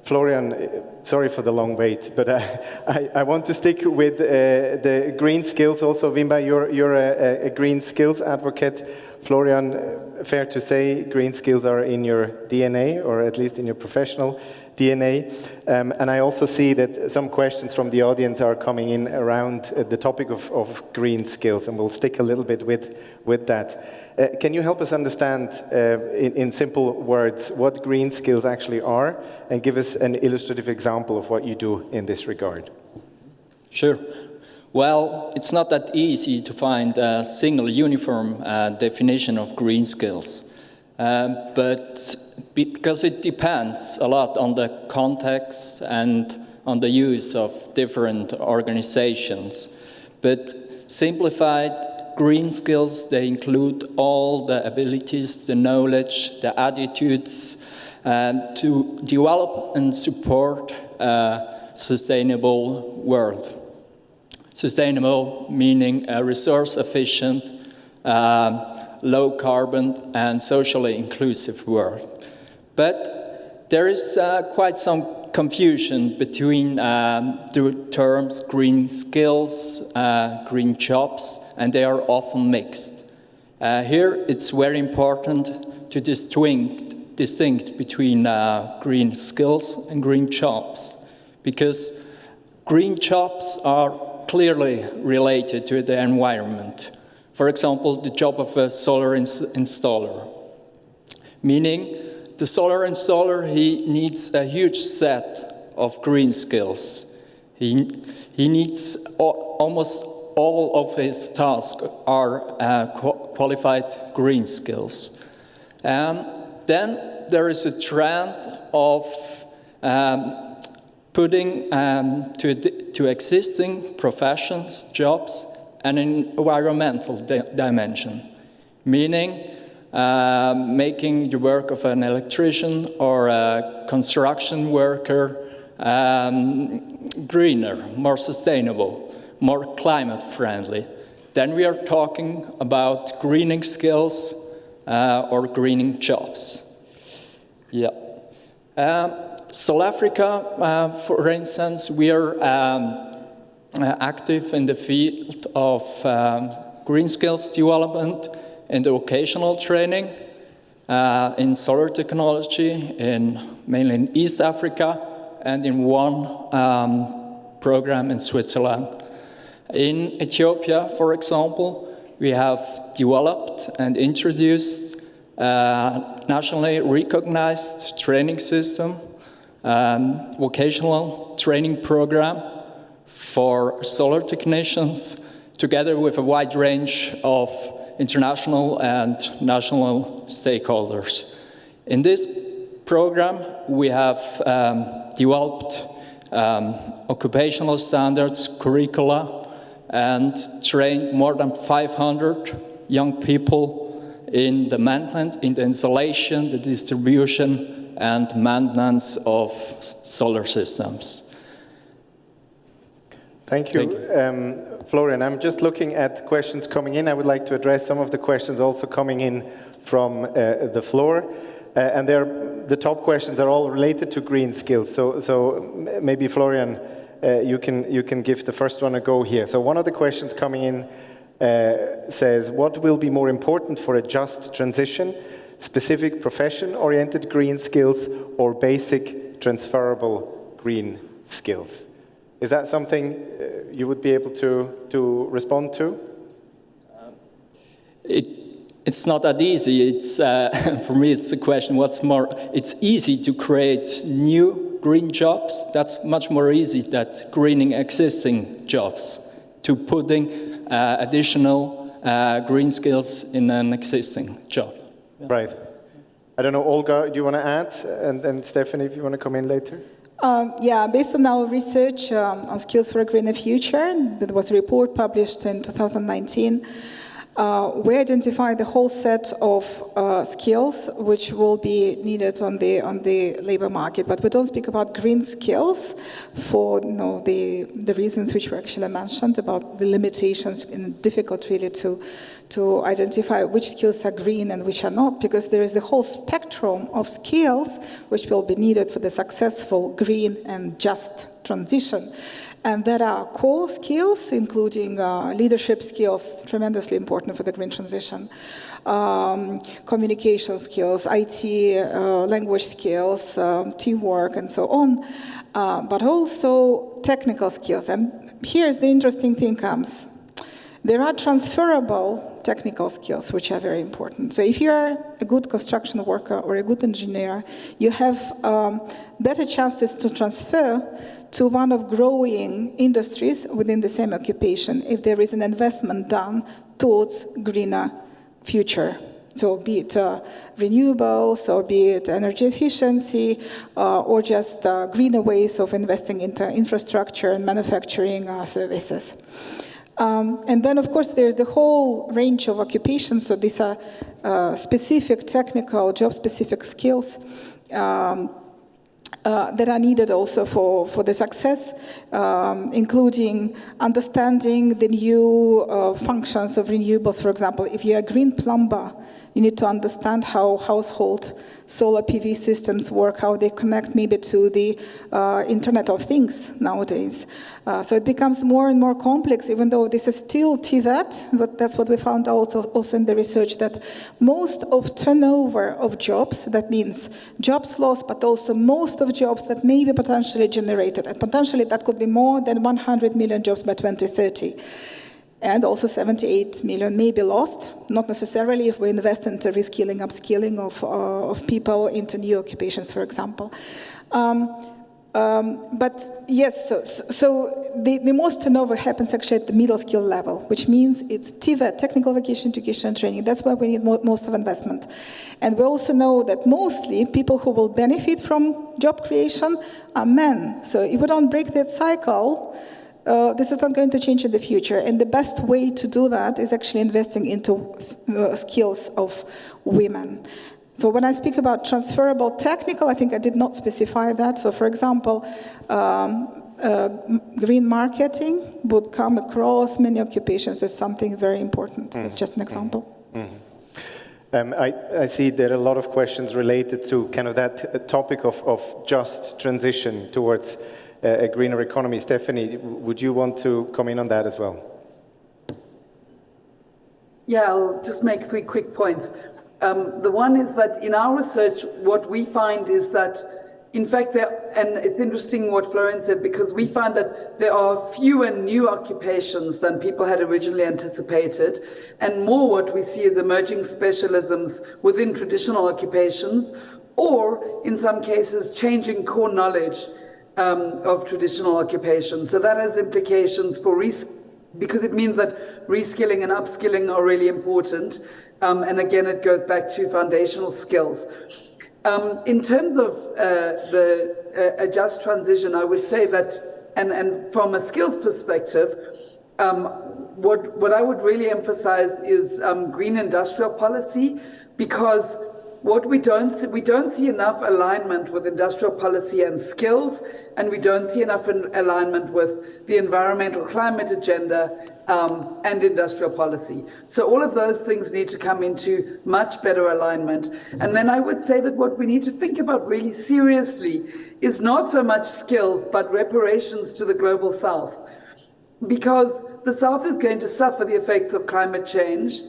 Florian, sorry for the long wait, but I want to stick with the green skills also. Wimbai, you're a green skills advocate. Florian, fair to say green skills are in your DNA, or at least in your professional DNA. And I also see that some questions from the audience are coming in around the topic of green skills, and we'll stick a little bit with that. Can you help us understand in simple words what green skills actually are, and give us an illustrative example of what you do in this regard? Sure. Well, it's not that easy to find a single uniform definition of green skills, but because it depends a lot on the context and on the use of different organizations. But simplified, green skills, they include all the abilities, the knowledge, the attitudes to develop and support a sustainable world. Sustainable meaning a resource-efficient, low-carbon and socially inclusive world. But there is quite some confusion between the terms green skills, green jobs, and they are often mixed. Here it's very important to distinct between green skills and green jobs, because green jobs are clearly related to the environment. For example, the job of a solar installer, meaning the solar installer, he needs a huge set of green skills. He needs almost all of his tasks are qualified green skills. And then there is a trend of putting to existing professions, jobs, an environmental dimension, meaning making the work of an electrician or a construction worker greener, more sustainable, more climate friendly. Then we are talking about greening skills or greening jobs. Yeah. South Africa, for instance, we are active in the field of green skills development and vocational training in solar technology, mainly in East Africa, and in one program in Switzerland. In Ethiopia, for example, we have developed and introduced a nationally recognized training system, vocational training program for solar technicians, together with a wide range of international and national stakeholders. In this program, we have developed occupational standards, curricula, and trained more than 500 young people in the maintenance, in the installation, the distribution, and maintenance of solar systems. Thank you. Florian, I'm just looking at questions coming in. I would like to address some of the questions also coming in from the floor. And the top questions are all related to green skills. So maybe Florian, you can give the first one a go here. So one of the questions coming in says, what will be more important for a just transition, specific profession-oriented green skills or basic transferable green skills? Is that something you would be able to respond to? It's not that easy. It's for me, it's the question, what's more, it's easy to create new green jobs. That's much more easy than greening existing jobs, to putting additional green skills in an existing job. Yeah. Right. I don't know, Olga, do you want to add? And Stephanie, if you want to come in later? Yeah, based on our research on Skills for a Greener Future, there was a report published in 2019. We identified the whole set of skills which will be needed on the labor market, but we don't speak about green skills for the reasons which were actually mentioned about the limitations and difficult really to identify which skills are green and which are not, because there is the whole spectrum of skills which will be needed for the successful green and just transition. And there are core skills, including leadership skills, tremendously important for the green transition, communication skills, IT, language skills, teamwork, and so on, but also technical skills. And here's the interesting thing comes. There are transferable technical skills, which are very important. So if you're a good construction worker or a good engineer, you have better chances to transfer to one of growing industries within the same occupation if there is an investment done towards greener future. So be it renewables, or be it energy efficiency, or just greener ways of investing into infrastructure and manufacturing services. And then, of course, there's the whole range of occupations. So these are specific technical, job-specific skills. that are needed also for the success, including understanding the new functions of renewables. For example, if you're a green plumber, you need to understand how household solar PV systems work, how they connect maybe to the Internet of Things nowadays. So it becomes more and more complex, even though this is still TVET, but that's what we found out also in the research, that most of turnover of jobs, that means jobs lost, but also most of jobs that may be potentially generated, and potentially that could be more than 100 million jobs by 2030. And also 78 million may be lost, not necessarily if we invest into reskilling, upskilling of people into new occupations, for example. But yes, so the most turnover happens actually at the middle skill level, which means it's TVET, technical vocation, education and training. That's where we need most of investment. And we also know that mostly people who will benefit from job creation are men. So if we don't break that cycle, this is not going to change in the future. And the best way to do that is actually investing into skills of women. So when I speak about transferable technical, I think I did not specify that. So for example, green marketing would come across many occupations as something very important. That's just an example. I see there are a lot of questions related to kind of that topic of just transition towards a greener economy. Stephanie, would you want to come in on that as well? Yeah, I'll just make 3 quick points. The one is that in our research, what we find is that, in fact, and it's interesting what Florence said, because we find that there are fewer new occupations than people had originally anticipated, and more what we see as emerging specialisms within traditional occupations, or in some cases, changing core knowledge of traditional occupations. So that has implications for because it means that reskilling and upskilling are really important. And again, it goes back to foundational skills. In terms of a just transition, I would say that, and from a skills perspective, what I would really emphasize is green industrial policy, because what we don't see enough alignment with industrial policy and skills, and we don't see enough alignment with the environmental climate agenda and industrial policy. So all of those things need to come into much better alignment. And then I would say that what we need to think about really seriously is not so much skills, but reparations to the global South. Because the South is going to suffer the effects of climate change,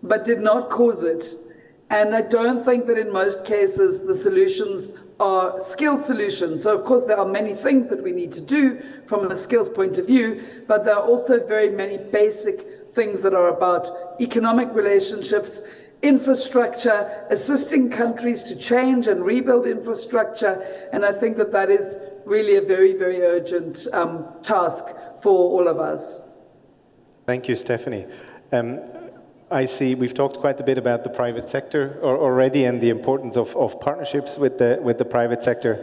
but did not cause it. And I don't think that in most cases the solutions are skill solutions. So of course there are many things that we need to do from a skills point of view, but there are also very many basic things that are about economic relationships, infrastructure, assisting countries to change and rebuild infrastructure. And I think that that is really a very, very urgent task for all of us. Thank you, Stephanie. I see we've talked quite a bit about the private sector already and the importance of partnerships with the private sector.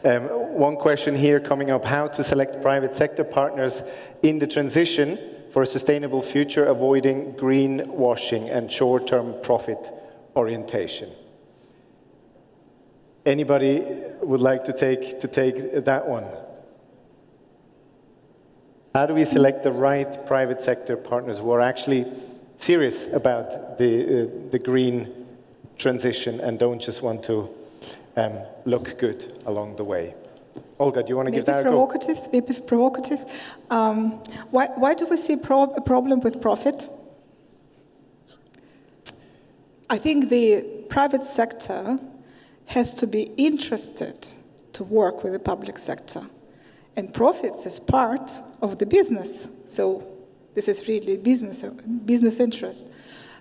One question here coming up: how to select private sector partners in the transition for a sustainable future, avoiding greenwashing and short-term profit orientation. Anybody would like to take that one? How do we select the right private sector partners who are actually serious about the green transition and don't just want to look good along the way? Olga, do you want to give that a go? Maybe provocative. Why do we see a problem with profit? I think the private sector has to be interested to work with the public sector. And profits is part of the business. So this is really business interest.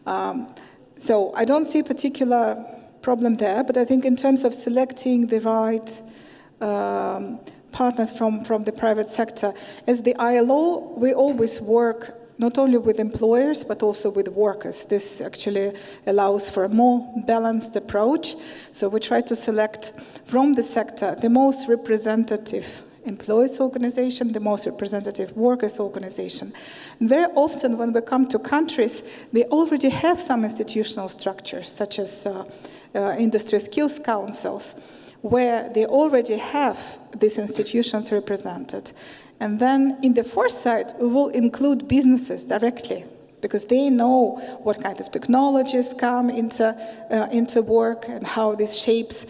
So I don't see a particular problem there, but I think in terms of selecting the right partners from the private sector, as the ILO, we always work not only with employers, but also with workers. This actually allows for a more balanced approach. So we try to select from the sector the most representative employees organization, the most representative workers organization. And very often when we come to countries, they already have some institutional structures, such as industry skills councils, where they already have these institutions represented. And then in the fourth side, we will include businesses directly, because they know what kind of technologies come into work and how this shapes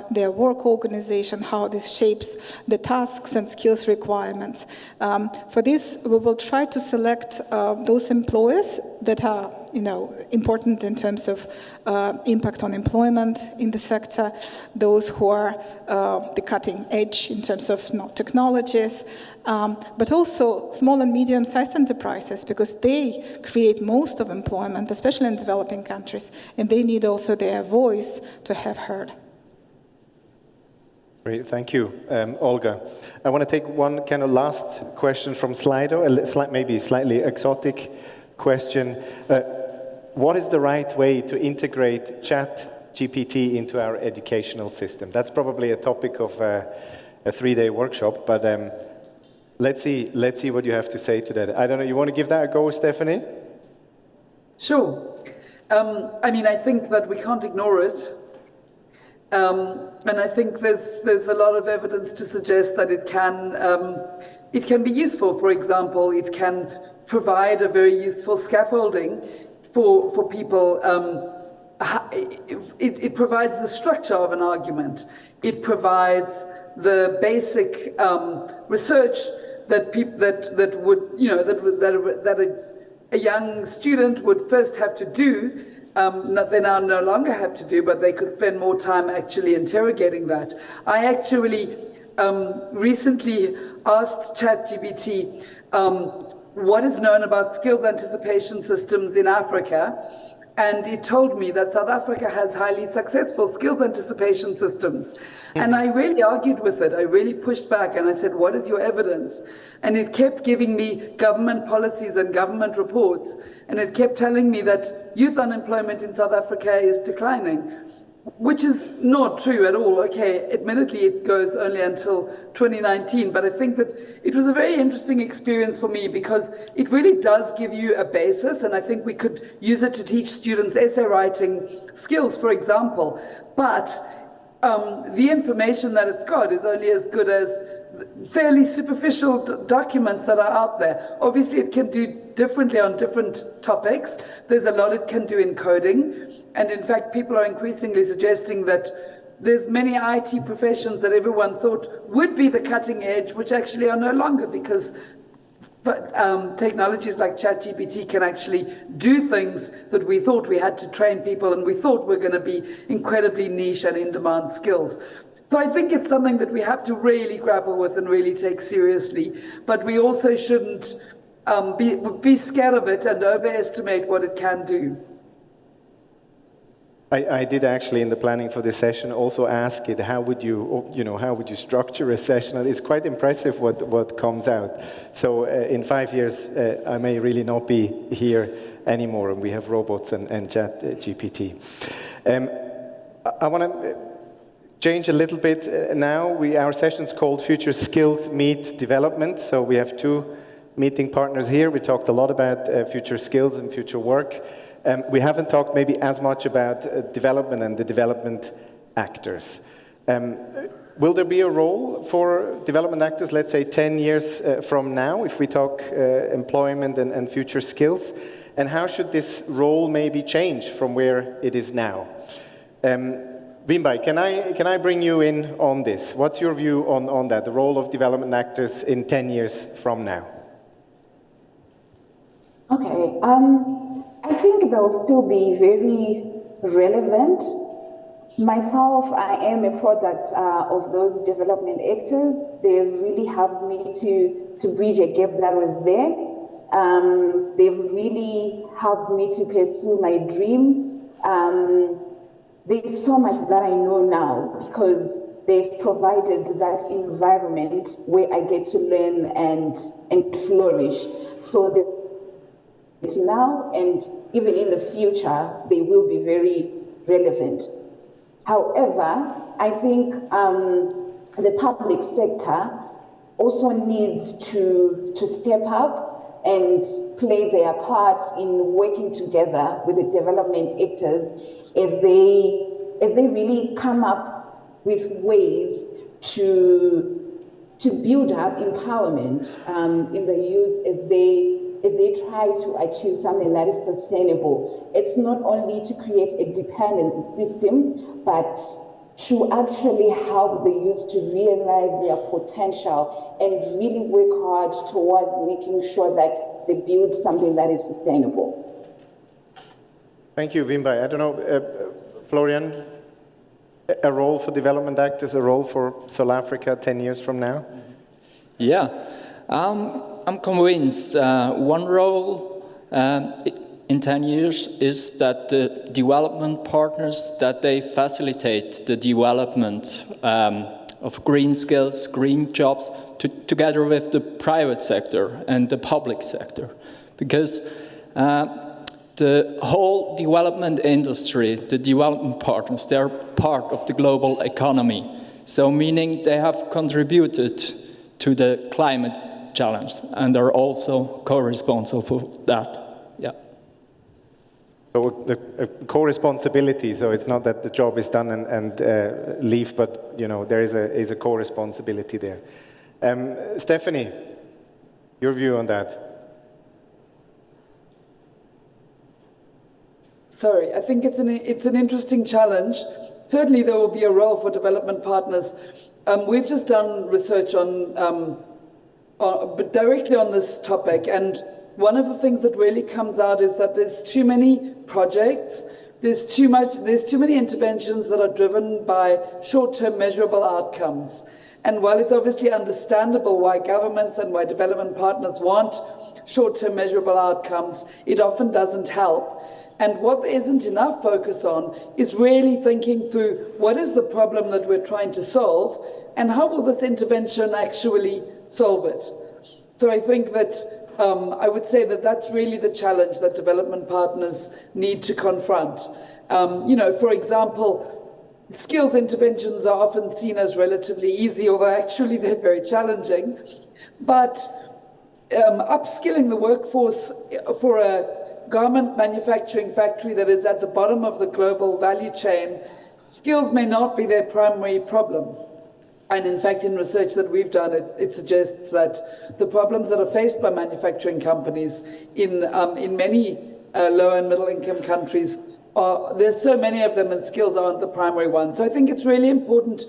their work organization, how this shapes the tasks and skills requirements. For this, we will try to select those employers that are important in terms of impact on employment in the sector, those who are the cutting edge in terms of technologies, but also small and medium-sized enterprises, because they create most of employment, especially in developing countries, and they need also their voice to have heard. Great, thank you, Olga. I want to take one kind of last question from Slido, maybe slightly exotic question. What is the right way to integrate ChatGPT into our educational system? That's probably a topic of a 3-day workshop, but let's see what you have to say to that. I don't know, you want to give that a go, Stephanie? Sure. I think that we can't ignore it. And I think there's a lot of evidence to suggest that it can be useful. For example, it can provide a very useful scaffolding for people. It provides the structure of an argument. It provides the basic research that a young student would first have to do. They now no longer have to do, but they could spend more time actually interrogating that. I actually recently asked ChatGPT what is known about skills anticipation systems in Africa, and it told me that South Africa has highly successful skills anticipation systems. And I really argued with it. I really pushed back, and I said, what is your evidence? And it kept giving me government policies and government reports, and it kept telling me that youth unemployment in South Africa is declining, which is not true at all. Okay, admittedly, it goes only until 2019, but I think that it was a very interesting experience for me, because it really does give you a basis, and I think we could use it to teach students essay writing skills, for example. But the information that it's got is only as good as fairly superficial documents that are out there. Obviously, it can do differently on different topics. There's a lot it can do in coding. And in fact, people are increasingly suggesting that there's many IT professions that everyone thought would be the cutting edge, which actually are no longer, because technologies like ChatGPT can actually do things that we thought we had to train people and we thought were going to be incredibly niche and in-demand skills. So I think it's something that we have to really grapple with and really take seriously, but we also shouldn't be scared of it and overestimate what it can do. I did actually, in the planning for this session, also ask it, how would you structure a session? And it's quite impressive what comes out. So in 5 years, I may really not be here anymore, and we have robots and ChatGPT. I want to change a little bit now. Our session's called Future Skills Meet Development. So we have 2 meeting partners here. We talked a lot about future skills and future work. We haven't talked maybe as much about development and the development actors. Will there be a role for development actors, let's say 10 years from now, if we talk employment and future skills? And how should this role maybe change from where it is now? Wimbai, can I bring you in on this? What's your view on that, the role of development actors in 10 years from now? Okay. I think they'll still be very relevant. Myself, I am a product of those development actors. They've really helped me to bridge a gap that was there. They've really helped me to pursue my dream. There's so much that I know now because they've provided that environment where I get to learn and flourish. So now and even in the future, they will be very relevant. However, I think the public sector also needs to step up and play their part in working together with the development actors as they really come up with ways to build up empowerment in the youth as they try to achieve something that is sustainable. It's not only to create a dependency system, but to actually help the youth to realize their potential and really work hard towards making sure that they build something that is sustainable. Thank you, Wimbai. I don't know, Florian, a role for development actors, a role for South Africa 10 years from now? Yeah, I'm convinced one role in 10 years is that the development partners, that they facilitate the development of green skills, green jobs, together with the private sector and the public sector. Because the whole development industry, the development partners, they're part of the global economy. So meaning they have contributed to the climate challenge and are also co-responsible for that. Yeah. So a co-responsibility, so it's not that the job is done and leave, but you know, there is a co-responsibility there. Stephanie, your view on that? Sorry, I think it's an interesting challenge. Certainly there will be a role for development partners. We've just done research but directly on this topic, and one of the things that really comes out is that there's too many projects, there's too many interventions that are driven by short-term measurable outcomes. And while it's obviously understandable why governments and why development partners want short-term measurable outcomes, it often doesn't help. And what there isn't enough focus on is really thinking through what is the problem that we're trying to solve and how will this intervention actually solve it. So I think that I would say that that's really the challenge that development partners need to confront. You know, for example, skills interventions are often seen as relatively easy, although actually they're very challenging. But upskilling the workforce for a garment manufacturing factory that is at the bottom of the global value chain, skills may not be their primary problem. And in fact, in research that we've done, it suggests that the problems that are faced by manufacturing companies in many low and middle income countries there's so many of them and skills aren't the primary ones. So I think it's really important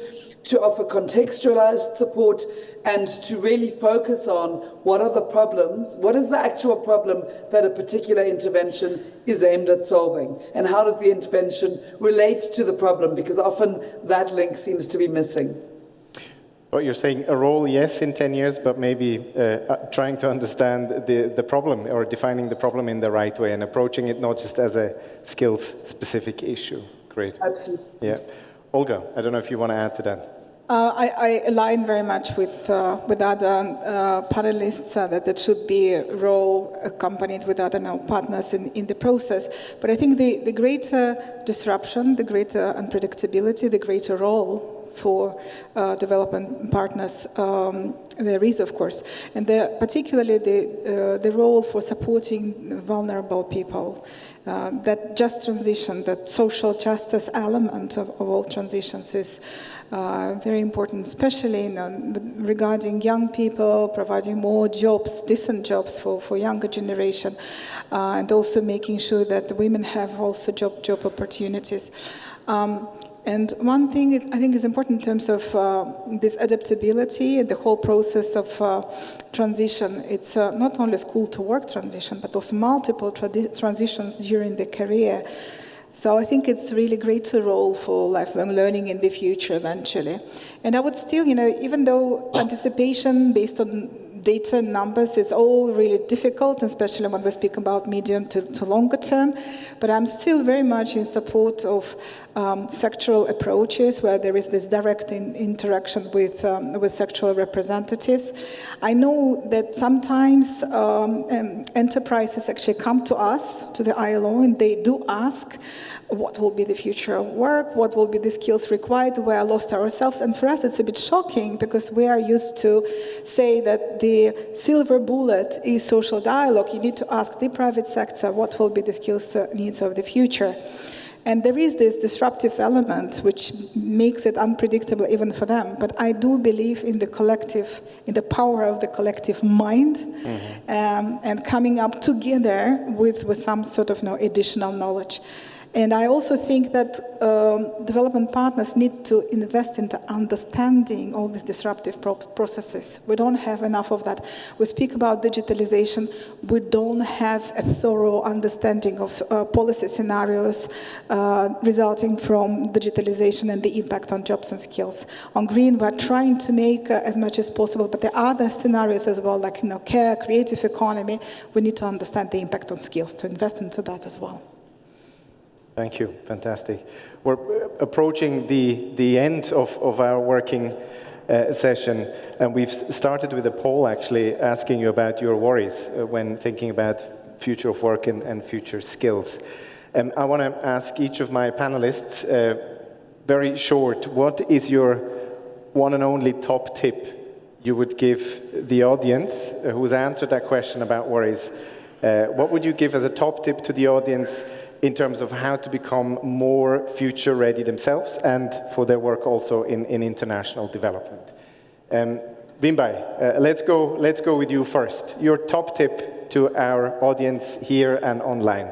to offer contextualized support and to really focus on what are the problems, what is the actual problem that a particular intervention is aimed at solving, and how does the intervention relate to the problem, because often that link seems to be missing. Well, you're saying a role, yes, in 10 years, but maybe trying to understand the problem or defining the problem in the right way and approaching it not just as a skills-specific issue. Great. Absolutely. Yeah. Olga, I don't know if you want to add to that. I align very much with other panelists that there should be a role accompanied with other partners in the process. But I think the greater disruption, the greater unpredictability, the greater role for development partners there is, of course, and particularly the role for supporting vulnerable people. That just transition, that social justice element of all transitions is very important, especially regarding young people, providing more jobs, decent jobs for younger generation, and also making sure that women have also job opportunities. And one thing I think is important in terms of this adaptability and the whole process of transition. It's not only school to work transition, but also multiple transitions during the career. So I think it's really greater role for lifelong learning in the future eventually. And I would still, even though anticipation based on data and numbers is all really difficult, especially when we speak about medium to longer term, but I'm still very much in support of sectoral approaches where there is this direct interaction with sectoral representatives. I know that sometimes enterprises actually come to us, to the ILO, and they do ask, what will be the future of work? What will be the skills required? We are lost ourselves. And for us, it's a bit shocking because we are used to say that the silver bullet is social dialogue. You need to ask the private sector what will be the skills needs of the future. And there is this disruptive element which makes it unpredictable even for them. But I do believe in the collective, in the power of the collective mind, and coming up together with some sort of additional knowledge. And I also think that development partners need to invest into understanding all these disruptive processes. We don't have enough of that. We speak about digitalization. We don't have a thorough understanding of policy scenarios resulting from digitalization and the impact on jobs and skills. On green, we're trying to make as much as possible, but there are other scenarios as well, like care, creative economy. We need to understand the impact on skills, to invest into that as well. Thank you. Fantastic. We're approaching the end of our working session, and we've started with a poll actually asking you about your worries when thinking about future of work and future skills. I want to ask each of my panelists, very short, what is your one and only top tip you would give the audience who's answered that question about worries? What would you give as a top tip to the audience in terms of how to become more future-ready themselves and for their work also in international development? Wimbai, let's go with you first. Your top tip to our audience here and online.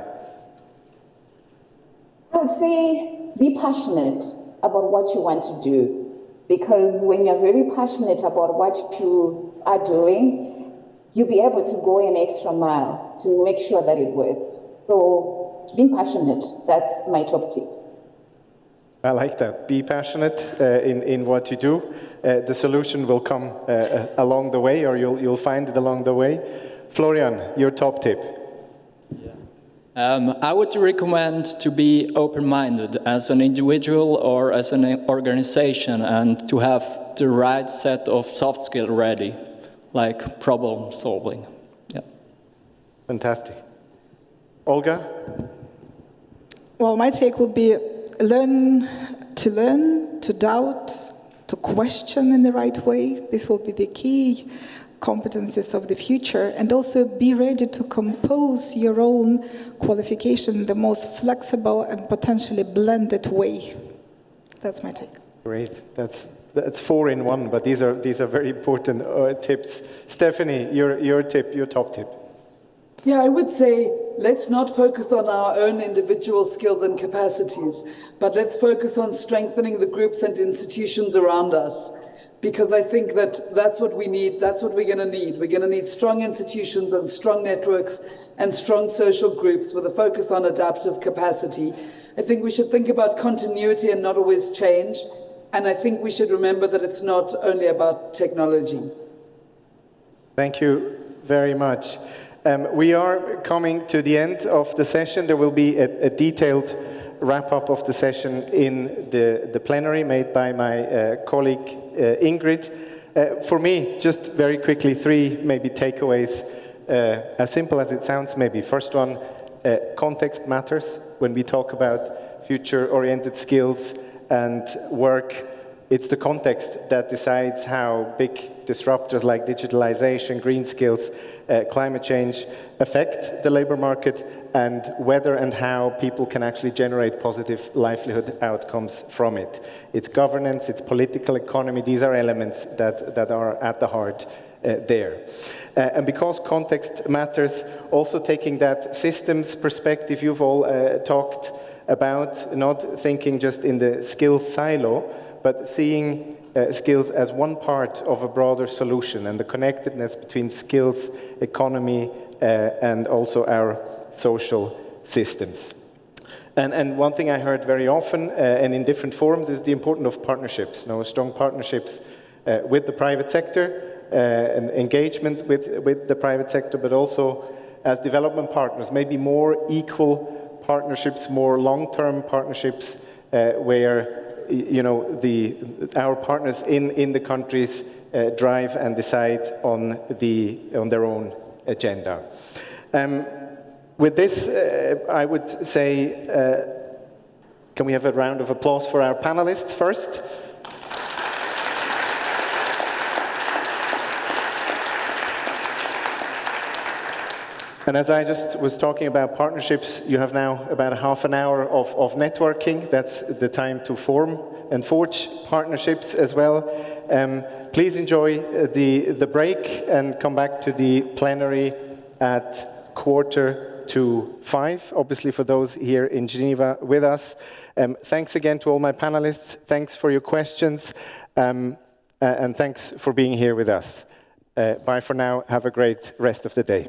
I would say be passionate about what you want to do, because when you're very passionate about what you are doing, you'll be able to go an extra mile to make sure that it works. So being passionate, that's my top tip. I like that. Be passionate in what you do. The solution will come along the way, or you'll find it along the way. Florian, your top tip. I would recommend to be open-minded as an individual or as an organization, and to have the right set of soft skills ready, like problem solving. Yeah. Fantastic. Olga? Well, my take would be learn, to doubt, to question in the right way. This will be the key competencies of the future. And also be ready to compose your own qualification in the most flexible and potentially blended way. That's my take. Great. That's 4 in 1, but these are very important tips. Stephanie, your top tip. Yeah, I would say let's not focus on our own individual skills and capacities, but let's focus on strengthening the groups and institutions around us, because I think that's what we need, that's what we're going to need. We're going to need strong institutions and strong networks and strong social groups with a focus on adaptive capacity. I think we should think about continuity and not always change, and I think we should remember that it's not only about technology. Thank you very much. We are coming to the end of the session. There will be a detailed wrap-up of the session in the plenary made by my colleague Ingrid. For me, just very quickly, 3 maybe takeaways, as simple as it sounds maybe. First one, context matters. When we talk about future-oriented skills and work, it's the context that decides how big disruptors like digitalization, green skills, climate change affect the labor market, and whether and how people can actually generate positive livelihood outcomes from it. It's governance, it's political economy, these are elements that are at the heart there. And because context matters, also taking that systems perspective you've all talked about, not thinking just in the skills silo, but seeing skills as one part of a broader solution, and the connectedness between skills, economy, and also our social systems. And one thing I heard very often and in different forums is the importance of partnerships. Strong partnerships with the private sector, and engagement with the private sector, but also as development partners, maybe more equal partnerships, more long-term partnerships where our partners in the countries drive and decide on their own agenda. With this, I would say, can we have a round of applause for our panelists first? And as I just was talking about partnerships, you have now about half an hour of networking. That's the time to form and forge partnerships as well. Please enjoy the break and come back to the plenary at 4:45, obviously for those here in Geneva with us. Thanks again to all my panelists. Thanks for your questions. And thanks for being here with us. Bye for now. Have a great rest of the day.